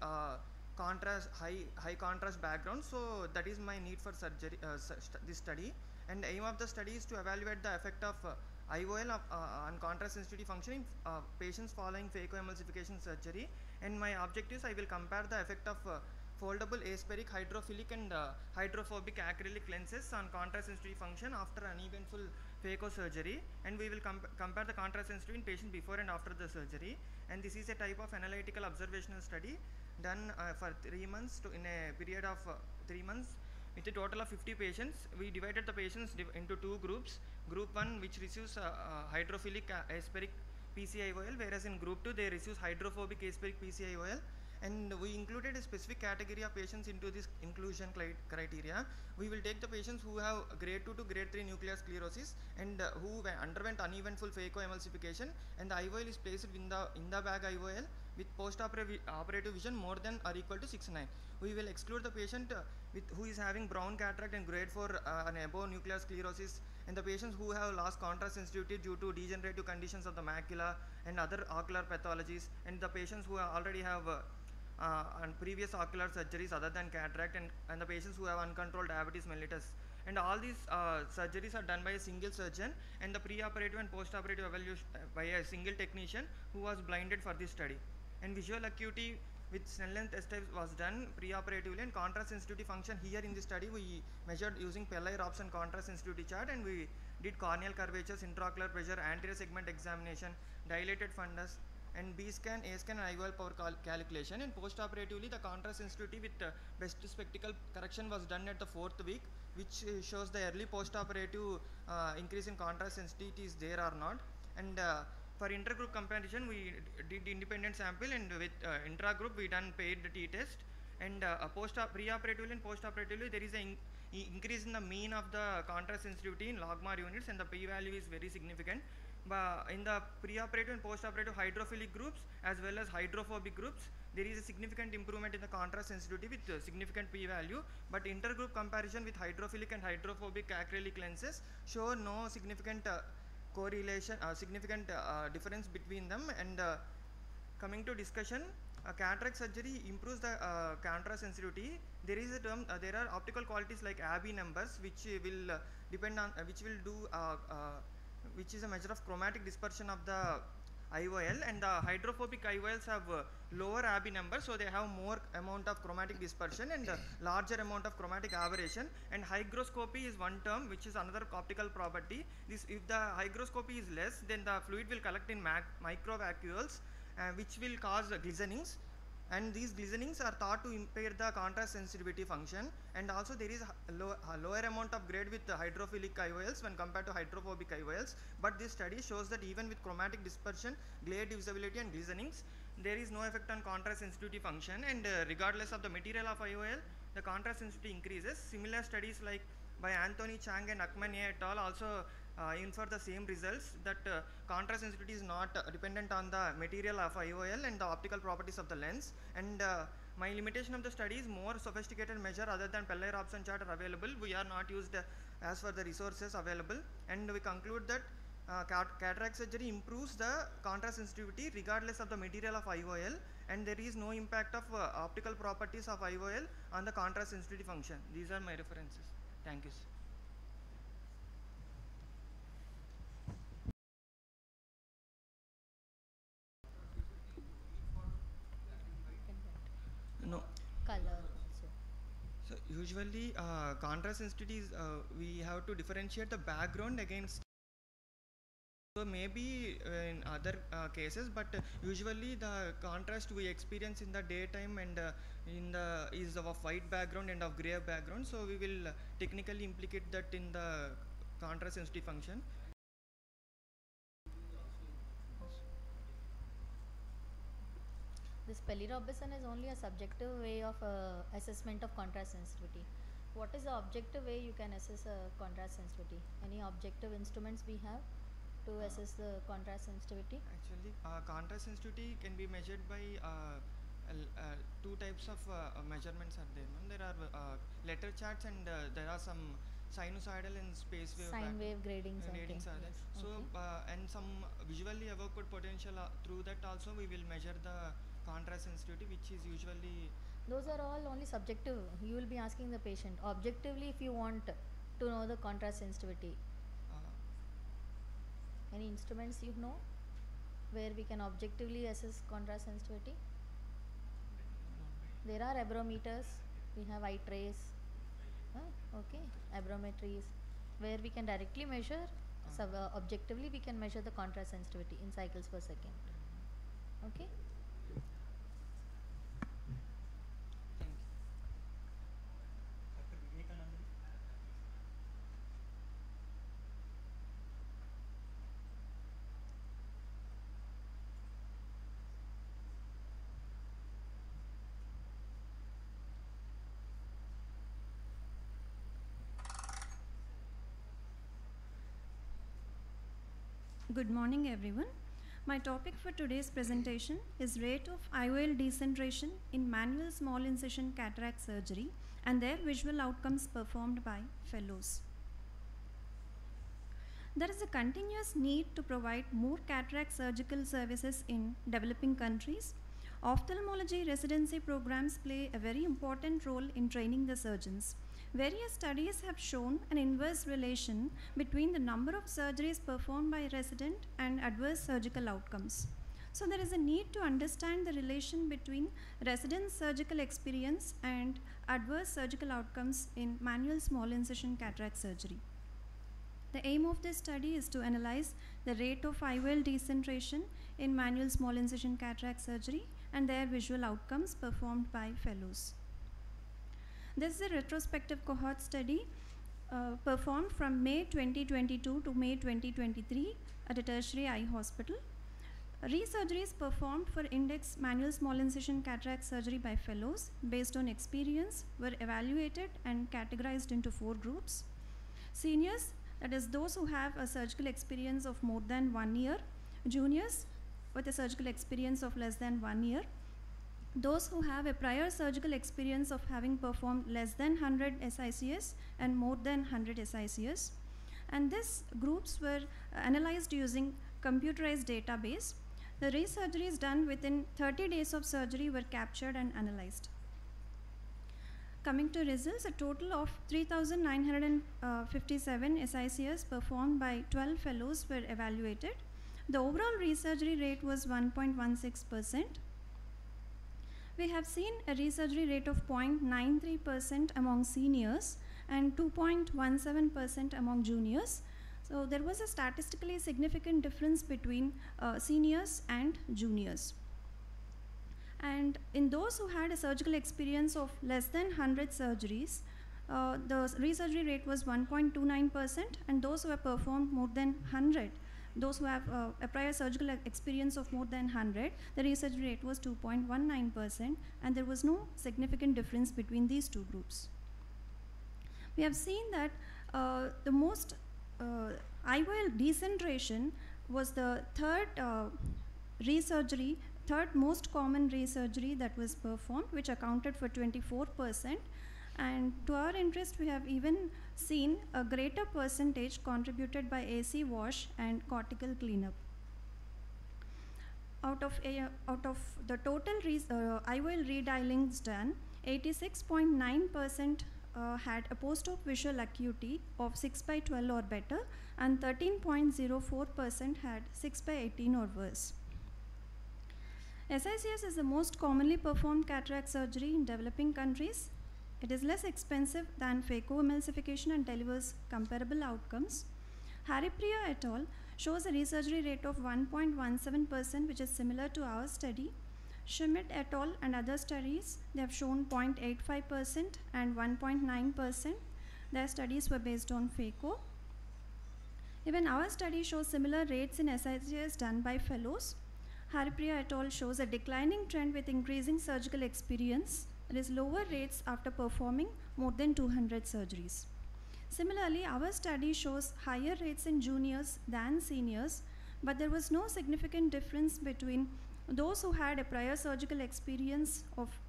contrast background. So that is my need for surgery, this study. And the aim of the study is to evaluate the effect of IOL on contrast sensitivity function in patients following phacoemulsification surgery. And my objectives, I will compare the effect of foldable aspheric, hydrophilic and hydrophobic acrylic lenses on contrast sensitivity function after uneventful phaco surgery, and we will compare the contrast sensitivity in patient before and after the surgery. And this is a type of analytical observational study done for 3 months in a period of 3 months with a total of 50 patients. We divided the patients into two groups. Group 1 which receives hydrophilic aspheric PCIOL, whereas in group 2 they receive hydrophobic aspheric PCIOL. and we included a specific category of patients into this inclusion criteria. We will take the patients who have grade 2 to grade 3 nuclear sclerosis and who underwent uneventful phacoemulsification, and the IOL is placed in the bag IOL with post-operative vision more than or equal to 6/9. We will exclude the patient who is having brown cataract and grade 4 and above nuclear sclerosis, and the patients who have lost contrast sensitivity due to degenerative conditions of the macula and other ocular pathologies, and the patients who already have and previous ocular surgeries other than cataract, and the patients who have uncontrolled diabetes mellitus. And all these surgeries are done by a single surgeon, and the pre-operative and post-operative evaluation by a single technician who was blinded for this study. And visual acuity with Snellen test type was done pre-operatively, and contrast sensitivity function here in this study we measured using Pelley-Robson contrast sensitivity chart, and we did corneal curvatures, intraocular pressure, anterior segment examination, dilated fundus, and B scan, A scan, and IOL power calculation. And post-operatively the contrast sensitivity with best spectacle correction was done at the 4th week, which shows the early post-operative increase in contrast sensitivity is there or not. And for intergroup comparison we did independent sample, and with intragroup we done paired t-test, and pre-operatively and post-operatively there is an increase in the mean of the contrast sensitivity in logmar units, and the p-value is very significant. In the pre-operative and post-operative hydrophilic groups as well as hydrophobic groups, there is a significant improvement in the contrast sensitivity with significant p-value, but intergroup comparison with hydrophilic and hydrophobic acrylic lenses show no significant correlation, significant difference between them. And coming to discussion, cataract surgery improves the contrast sensitivity. There is a term, there are optical qualities like Abbe numbers, which will depend on, which is a measure of chromatic dispersion of the IOL, and the hydrophobic IOLs have lower Abbe numbers, so they have more amount of chromatic dispersion and larger amount of chromatic aberration. And hygroscopy is one term which is another optical property. This, if the hygroscopy is less, then the fluid will collect in microvacuoles, which will cause glistenings, and these glistenings are thought to impair the contrast sensitivity function. And also there is a lower amount of grade with hydrophilic IOLs when compared to hydrophobic IOLs, but this study shows that even with chromatic dispersion, glare divisibility and glistenings, there is no effect on contrast sensitivity function, and regardless of the material of IOL, the contrast sensitivity increases. Similar studies like by Anthony Chang and Akman et al. Also infer the same results, that contrast sensitivity is not dependent on the material of IOL and the optical properties of the lens. And my limitation of the study is more sophisticated measure other than Pelley-Robson chart are available. We are not used as for the resources available, and we conclude that cataract surgery improves the contrast sensitivity regardless of the material of IOL, and there is no impact of optical properties of IOL on the contrast sensitivity function. These are my references. Thank you, sir. No. Color also. So usually contrast sensitivity is we have to differentiate the background against. So maybe in other cases, but usually the contrast we experience in the daytime and in the is of white background and of gray background. So we will technically implicate that in the contrast sensitivity function. This Pelley-Robson is only a subjective way of assessment of contrast sensitivity. What is the objective way you can assess contrast sensitivity? Any objective instruments we have to assess the contrast sensitivity? Actually, contrast sensitivity can be measured by two types of measurements are there. There are letter charts, and there are some sinusoidal and space wave sine wave gradings, gradings are there. Yes. So and some visually evoked potential through that also we will measure the contrast sensitivity, which is usually those are all only subjective. You will be asking the patient objectively if you want to know the contrast sensitivity. Any instruments you know where we can objectively assess contrast sensitivity? There are abrometers, we have eye trace, okay, abrometries, where we can directly measure, objectively we can measure the contrast sensitivity in cycles per second. Okay. Good morning, everyone. My topic for today's presentation is rate of IOL decentration in manual small incision cataract surgery and their visual outcomes performed by fellows. There is a continuous need to provide more cataract surgical services in developing countries. Ophthalmology residency programs play a very important role in training the surgeons. Various studies have shown an inverse relation between the number of surgeries performed by a resident and adverse surgical outcomes. So there is a need to understand the relation between resident surgical experience and adverse surgical outcomes in manual small incision cataract surgery. The aim of this study is to analyze the rate of IOL decentration in manual small incision cataract surgery and their visual outcomes performed by fellows. This is a retrospective cohort study performed from May 2022 to May 2023 at a tertiary eye hospital. Resurgeries performed for index manual small incision cataract surgery by fellows based on experience were evaluated and categorized into 4 groups. Seniors, that is those who have a surgical experience of more than 1 year. Juniors with a surgical experience of less than 1 year. Those who have a prior surgical experience of having performed less than 100 SICS and more than 100 SICS. And these groups were analyzed using computerized database. The resurgeries done within 30 days of surgery were captured and analyzed. Coming to results, a total of 3,957 SICS performed by 12 fellows were evaluated. The overall resurgery rate was 1.16%. We have seen a resurgery rate of 0.93% among seniors and 2.17% among juniors. So there was a statistically significant difference between seniors and juniors. And in those who had a surgical experience of less than 100 surgeries, the resurgery rate was 1.29%, and those who have performed more than 100, those who have a prior surgical experience of more than 100, the resurgery rate was 2.19%, and there was no significant difference between these 2 groups. We have seen that the most IOL decentration was the third most common resurgery that was performed, which accounted for 24%. And to our interest, we have even seen a greater percentage contributed by AC wash and cortical cleanup. Out of the total IOL redialings done, 86.9% had a post-op visual acuity of 6/12 or better, and 13.04% had 6/18 or worse. SICS is the most commonly performed cataract surgery in developing countries. It is less expensive than phacoemulsification and delivers comparable outcomes. Haripriya et al. Shows a resurgery rate of 1.17%, which is similar to our study. Schmidt et al. And other studies, they have shown 0.85% and 1.9%. Their studies were based on phaco. Even our study shows similar rates in SICS done by fellows. Haripriya et al. Shows a declining trend with increasing surgical experience. There is lower rates after performing more than 200 surgeries. Similarly, our study shows higher rates in juniors than seniors, but there was no significant difference between those who had a prior surgical experience of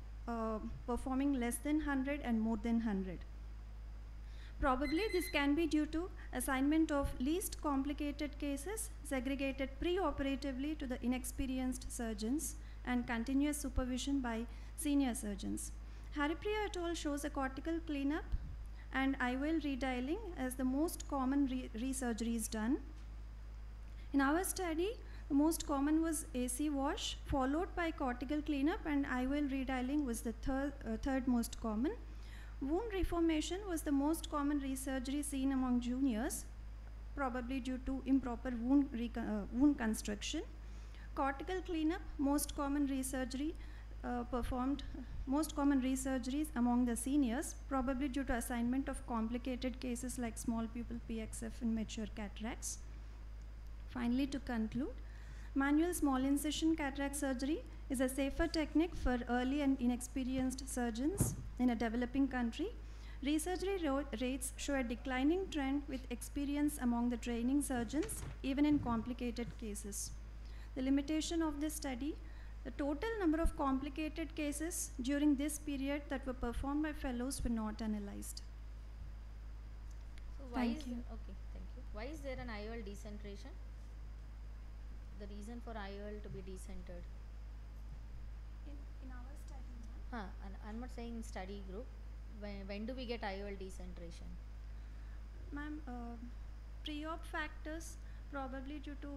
performing less than 100 and more than 100. Probably this can be due to assignment of least complicated cases segregated pre-operatively to the inexperienced surgeons and continuous supervision by senior surgeons. Haripriya et al. Shows a cortical cleanup and IOL redialing as the most common resurgeries done. In our study, the most common was AC wash, followed by cortical cleanup, and IOL redialing was the third most common. Wound reformation was the most common resurgery seen among juniors, probably due to improper wound construction. Cortical cleanup, most common resurgeries among the seniors, probably due to assignment of complicated cases like small pupil PXF and mature cataracts. Finally, to conclude, manual small incision cataract surgery is a safer technique for early and inexperienced surgeons in a developing country. Resurgery rates show a declining trend with experience among the training surgeons, even in complicated cases. The limitation of this study, the total number of complicated cases during this period that were performed by fellows were not analyzed. So Thank you. Okay, thank you. Why is there an IOL decentration? The reason for IOL to be decentered. In our study, And I'm not saying study group. When do we get IOL decentration? ma'am, pre-op factors probably due to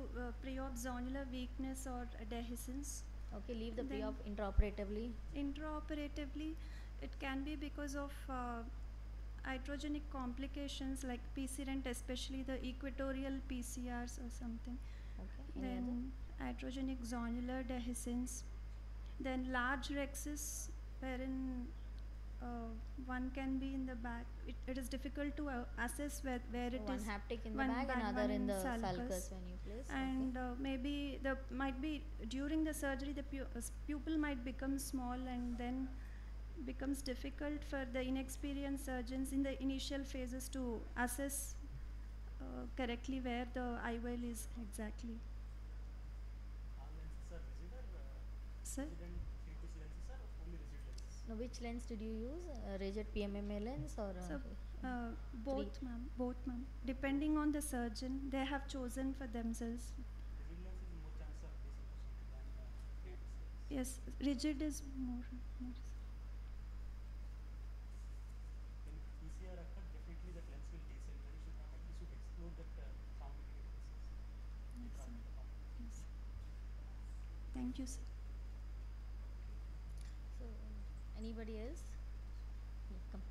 pre-op zonular weakness or dehiscence. Okay, leave the Then pre-op intraoperatively. Intraoperatively, it can be because of iatrogenic complications like PC rent, especially the equatorial PCRs or something. Okay. Any Then iatrogenic zonular dehiscence. Then large rexes wherein one can be in the back. It is difficult to assess where it is. One haptic in the one bag and other one in the sulcus. sulcus when you place. And maybe might be during the surgery the pupil might become small and then becomes difficult for the inexperienced surgeons in the initial phases to assess correctly where the IOL is exactly. All lenses are rigid or Sir? rigid and frequency lenses are only rigid lenses? Now, which lens did you use? Rigid PMMA lens or? So, both ma'am. Depending on the surgeon, they have chosen for themselves. Rigid lens is more chance of decentration than frequency lens. Yes, rigid is more. When PCR occurs, definitely that lens will decenter. You should not at least exclude that complicated cases. Yes, sir. Yes. Thank you, sir. So, anybody else? Yeah, come.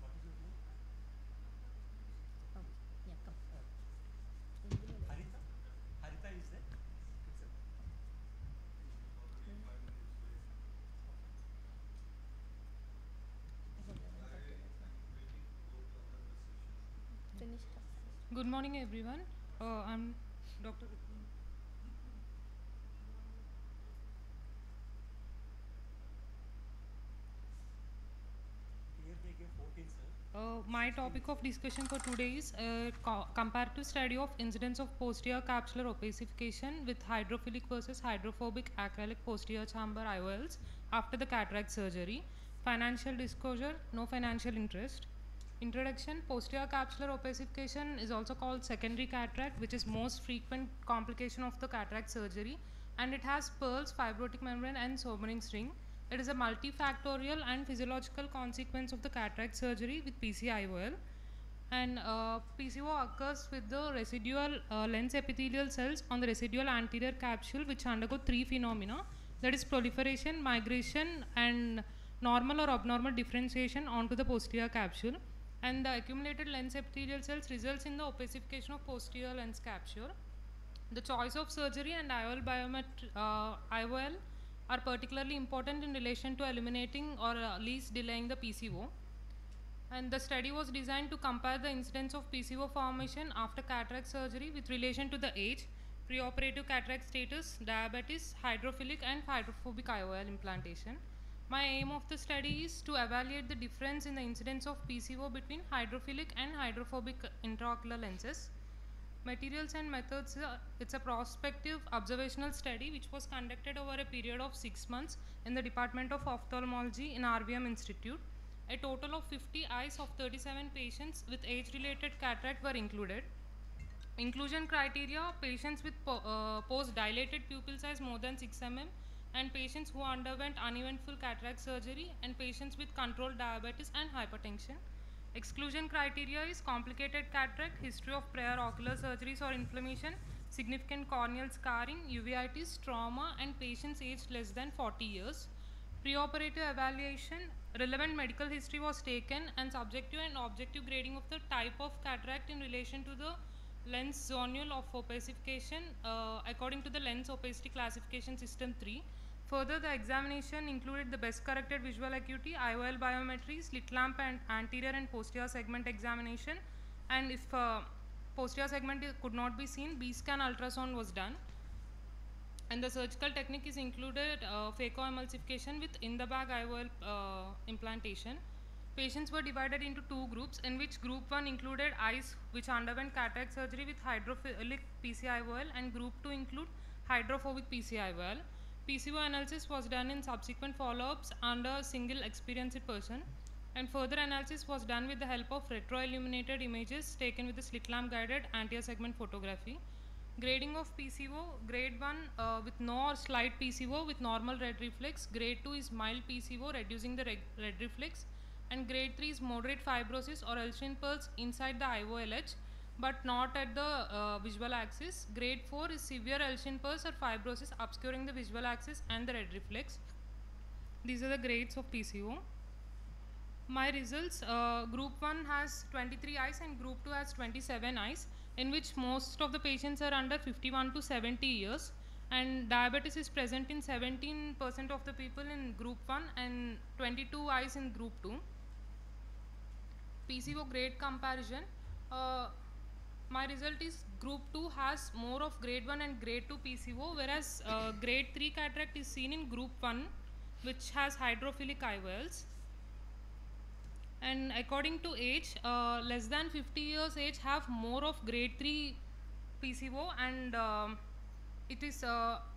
What is your name? Okay. Yeah, come. Harita? Harita is there? It's a Finished. Good morning, everyone. I'm Dr. here they give 14, sir. My topic of discussion for today is comparative study of incidence of posterior capsular opacification with hydrophilic versus hydrophobic acrylic posterior chamber IOLs after the cataract surgery. Financial disclosure, no financial interest. Introduction, posterior capsular opacification is also called secondary cataract, which is most frequent complication of the cataract surgery, and it has pearls, fibrotic membrane and Soberling ring. It is a multifactorial and physiological consequence of the cataract surgery with PCIOL. And PCO occurs with the residual lens epithelial cells on the residual anterior capsule, which undergo three phenomena, that is proliferation, migration and normal or abnormal differentiation onto the posterior capsule. And the accumulated lens epithelial cells results in the opacification of posterior lens capsule. The choice of surgery and IOL IOL are particularly important in relation to eliminating or least delaying the PCO. And the study was designed to compare the incidence of PCO formation after cataract surgery with relation to the age, preoperative cataract status, diabetes, hydrophilic and hydrophobic IOL implantation. My aim of the study is to evaluate the difference in the incidence of PCO between hydrophilic and hydrophobic intraocular lenses. Materials and methods, it's a prospective observational study which was conducted over a period of 6 months in the Department of Ophthalmology in RVM Institute. A total of 50 eyes of 37 patients with age-related cataract were included. Inclusion criteria, patients with post-dilated pupil size more than 6 mm and patients who underwent uneventful cataract surgery and patients with controlled diabetes and hypertension. Exclusion criteria is complicated cataract, history of prior ocular surgeries or inflammation, significant corneal scarring, uveitis, trauma and patients aged less than 40 years. Preoperative evaluation, relevant medical history was taken and subjective and objective grading of the type of cataract in relation to the lens zonule of opacification according to the lens opacity classification system 3. Further, the examination included the best corrected visual acuity, IOL biometry, slit lamp and anterior and posterior segment examination, and if posterior segment could not be seen, B-scan ultrasound was done. And the surgical technique is included phacoemulsification with in-the-bag IOL implantation. Patients were divided into two groups, in which group 1 included eyes which underwent cataract surgery with hydrophilic PCIOL, and group 2 include hydrophobic PCIOL. PCO analysis was done in subsequent follow-ups under a single experienced person, and further analysis was done with the help of retroilluminated images taken with the slit lamp guided anterior segment photography. Grading of PCO: grade 1 with no or slight PCO with normal red reflex, grade 2 is mild PCO reducing the red reflex, and grade 3 is moderate fibrosis or Elchin pulse inside the IOL edge but not at the visual axis. Grade 4 is severe Elchin pulse or fibrosis obscuring the visual axis and the red reflex. These are the grades of PCO. My results: group 1 has 23 eyes and group 2 has 27 eyes, in which most of the patients are under 51 to 70 years, and diabetes is present in 17% of the people in group 1 and 22 eyes in group 2. PCO grade comparison: my result is group 2 has more of grade 1 and grade 2 PCO, whereas grade 3 cataract is seen in group 1, which has hydrophilic IOLs. And according to age, less than 50 years age have more of grade 3 PCO, and it is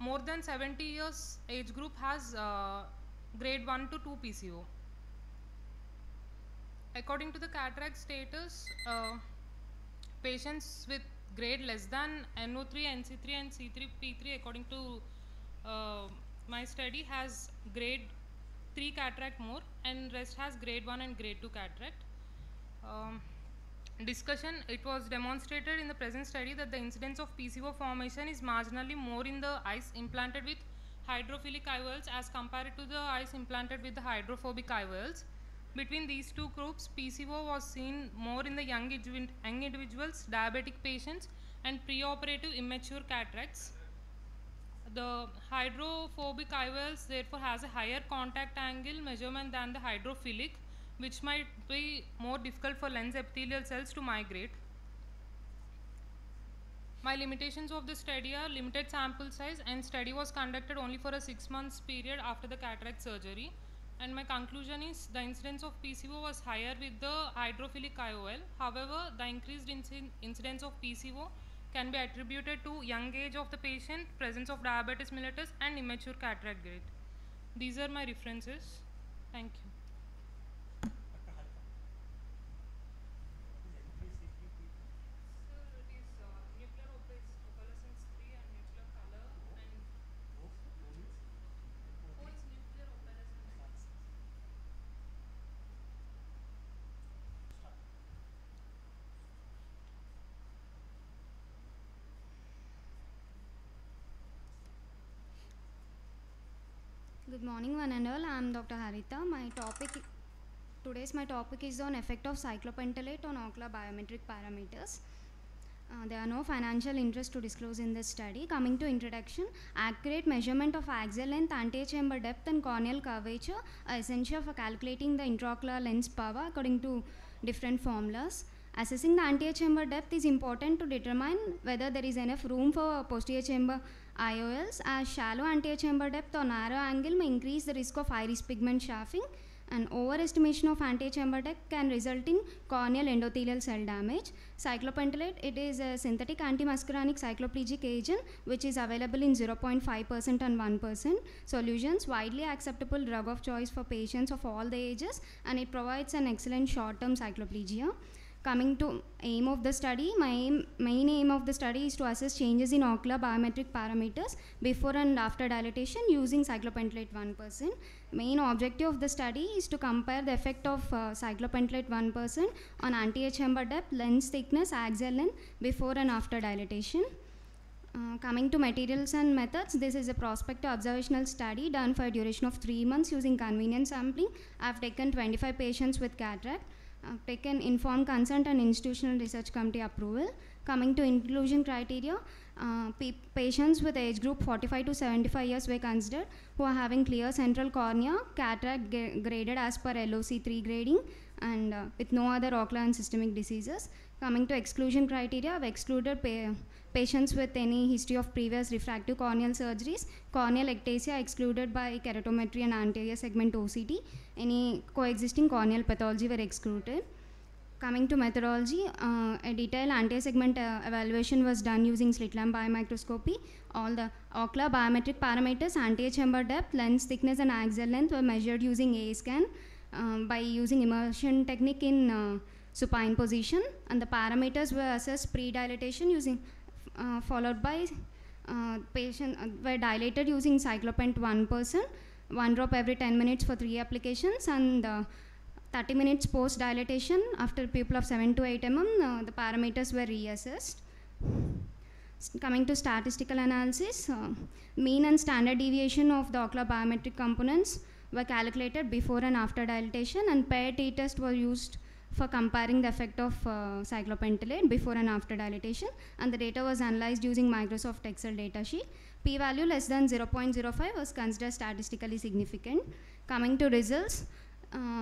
more than 70 years age group has grade 1 to 2 PCO. According to the cataract status, patients with grade less than NO3, NC3 and C3, P3 according to my study has grade 3 cataract more, and rest has grade 1 and grade 2 cataract. Discussion: it was demonstrated in the present study that the incidence of PCO formation is marginally more in the eyes implanted with hydrophilic IOLs as compared to the eyes implanted with the hydrophobic IOLs. Between these two groups, PCO was seen more in the young individuals, diabetic patients, and preoperative immature cataracts. The hydrophobic IOLs therefore has a higher contact angle measurement than the hydrophilic, which might be more difficult for lens epithelial cells to migrate. My limitations of the study are limited sample size, and study was conducted only for a 6 months period after the cataract surgery. And my conclusion is the incidence of PCO was higher with the hydrophilic IOL. However, the increased incidence of PCO can be attributed to young age of the patient, presence of diabetes mellitus, and immature cataract grade. These are my references. Thank you. Good morning one and all, I am Dr. Harita. Today's topic is on effect of cyclopentolate on ocular biometric parameters. There are no financial interest to disclose in this study. Coming to introduction: accurate measurement of axial length, anterior chamber depth and corneal curvature are essential for calculating the intraocular lens power according to different formulas. Assessing the anterior chamber depth is important to determine whether there is enough room for posterior chamber IOLs, as shallow anterior chamber depth or narrow angle may increase the risk of iris pigment chafing, and overestimation of anterior chamber depth can result in corneal endothelial cell damage. Cyclopentolate: it is a synthetic antimuscarinic cycloplegic agent which is available in 0.5% and 1% solutions, widely acceptable drug of choice for patients of all the ages, and it provides an excellent short-term cycloplegia. Coming to aim of the study, main aim of the study is to assess changes in ocular biometric parameters before and after dilatation using cyclopentolate 1%. Main objective of the study is to compare the effect of cyclopentolate 1% on anterior chamber depth, lens thickness, axial length before and after dilatation. Coming to materials and methods, this is a prospective observational study done for a duration of 3 months using convenient sampling. I have taken 25 patients with cataract. Taken informed consent and institutional research committee approval. Coming to inclusion criteria, patients with age group 45 to 75 years were considered who are having clear central cornea, cataract graded as per LOC 3 grading, and with no other ocular and systemic diseases. Coming to exclusion criteria, I've excluded patients with any history of previous refractive corneal surgeries. Corneal ectasia excluded by keratometry and anterior segment OCT. Any coexisting corneal pathology were excluded. Coming to methodology, a detailed anterior segment evaluation was done using slit lamp biomicroscopy. All the ocular biometric parameters, anterior chamber depth, lens thickness and axial length were measured using A scan by using immersion technique in supine position, and the parameters were assessed pre-dilatation using followed by patient were dilated using cyclopent 1%, 1 drop every 10 minutes for 3 applications, and 30 minutes post dilatation after pupil of 7 to 8 mm, the parameters were reassessed. Coming to statistical analysis, mean and standard deviation of the ocular biometric components were calculated before and after dilatation, and pair t-test were used for comparing the effect of cyclopentalate before and after dilatation, and the data was analyzed using Microsoft Excel datasheet. P-value less than 0.05 was considered statistically significant. Coming to results,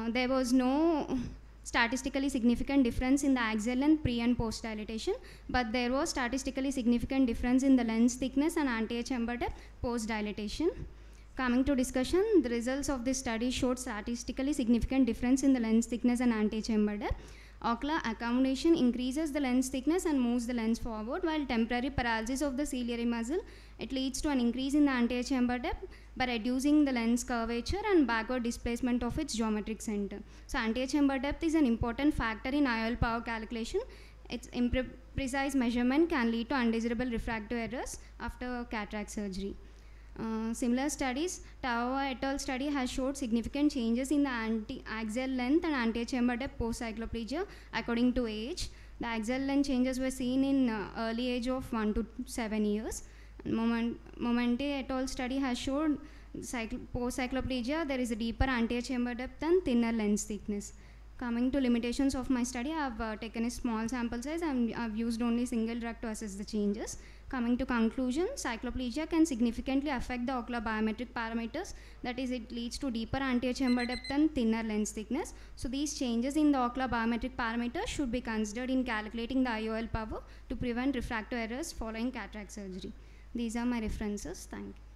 there was no statistically significant difference in the axial length pre and post dilatation, but there was statistically significant difference in the lens thickness and anterior chamber depth post dilatation. Coming to discussion, the results of this study showed statistically significant difference in the lens thickness and anterior chamber depth. Ocular accommodation increases the lens thickness and moves the lens forward, while temporary paralysis of the ciliary muscle, it leads to an increase in the anterior chamber depth by reducing the lens curvature and backward displacement of its geometric center. So anterior chamber depth is an important factor in IOL power calculation. Its imprecise measurement can lead to undesirable refractive errors after cataract surgery. Similar studies, Tao et al. Study has showed significant changes in the axial length and anterior chamber depth post-cycloplegia according to age. The axial length changes were seen in early age of 1 to 7 years. Momente et al. Study has showed post-cycloplegia there is a deeper anterior chamber depth and thinner lens thickness. Coming to limitations of my study, I have taken a small sample size and I have used only single drug to assess the changes. Coming to conclusion, cycloplegia can significantly affect the ocular biometric parameters, that is, it leads to deeper anterior chamber depth and thinner lens thickness. So these changes in the ocular biometric parameters should be considered in calculating the IOL power to prevent refractive errors following cataract surgery. These are my references. Thank you.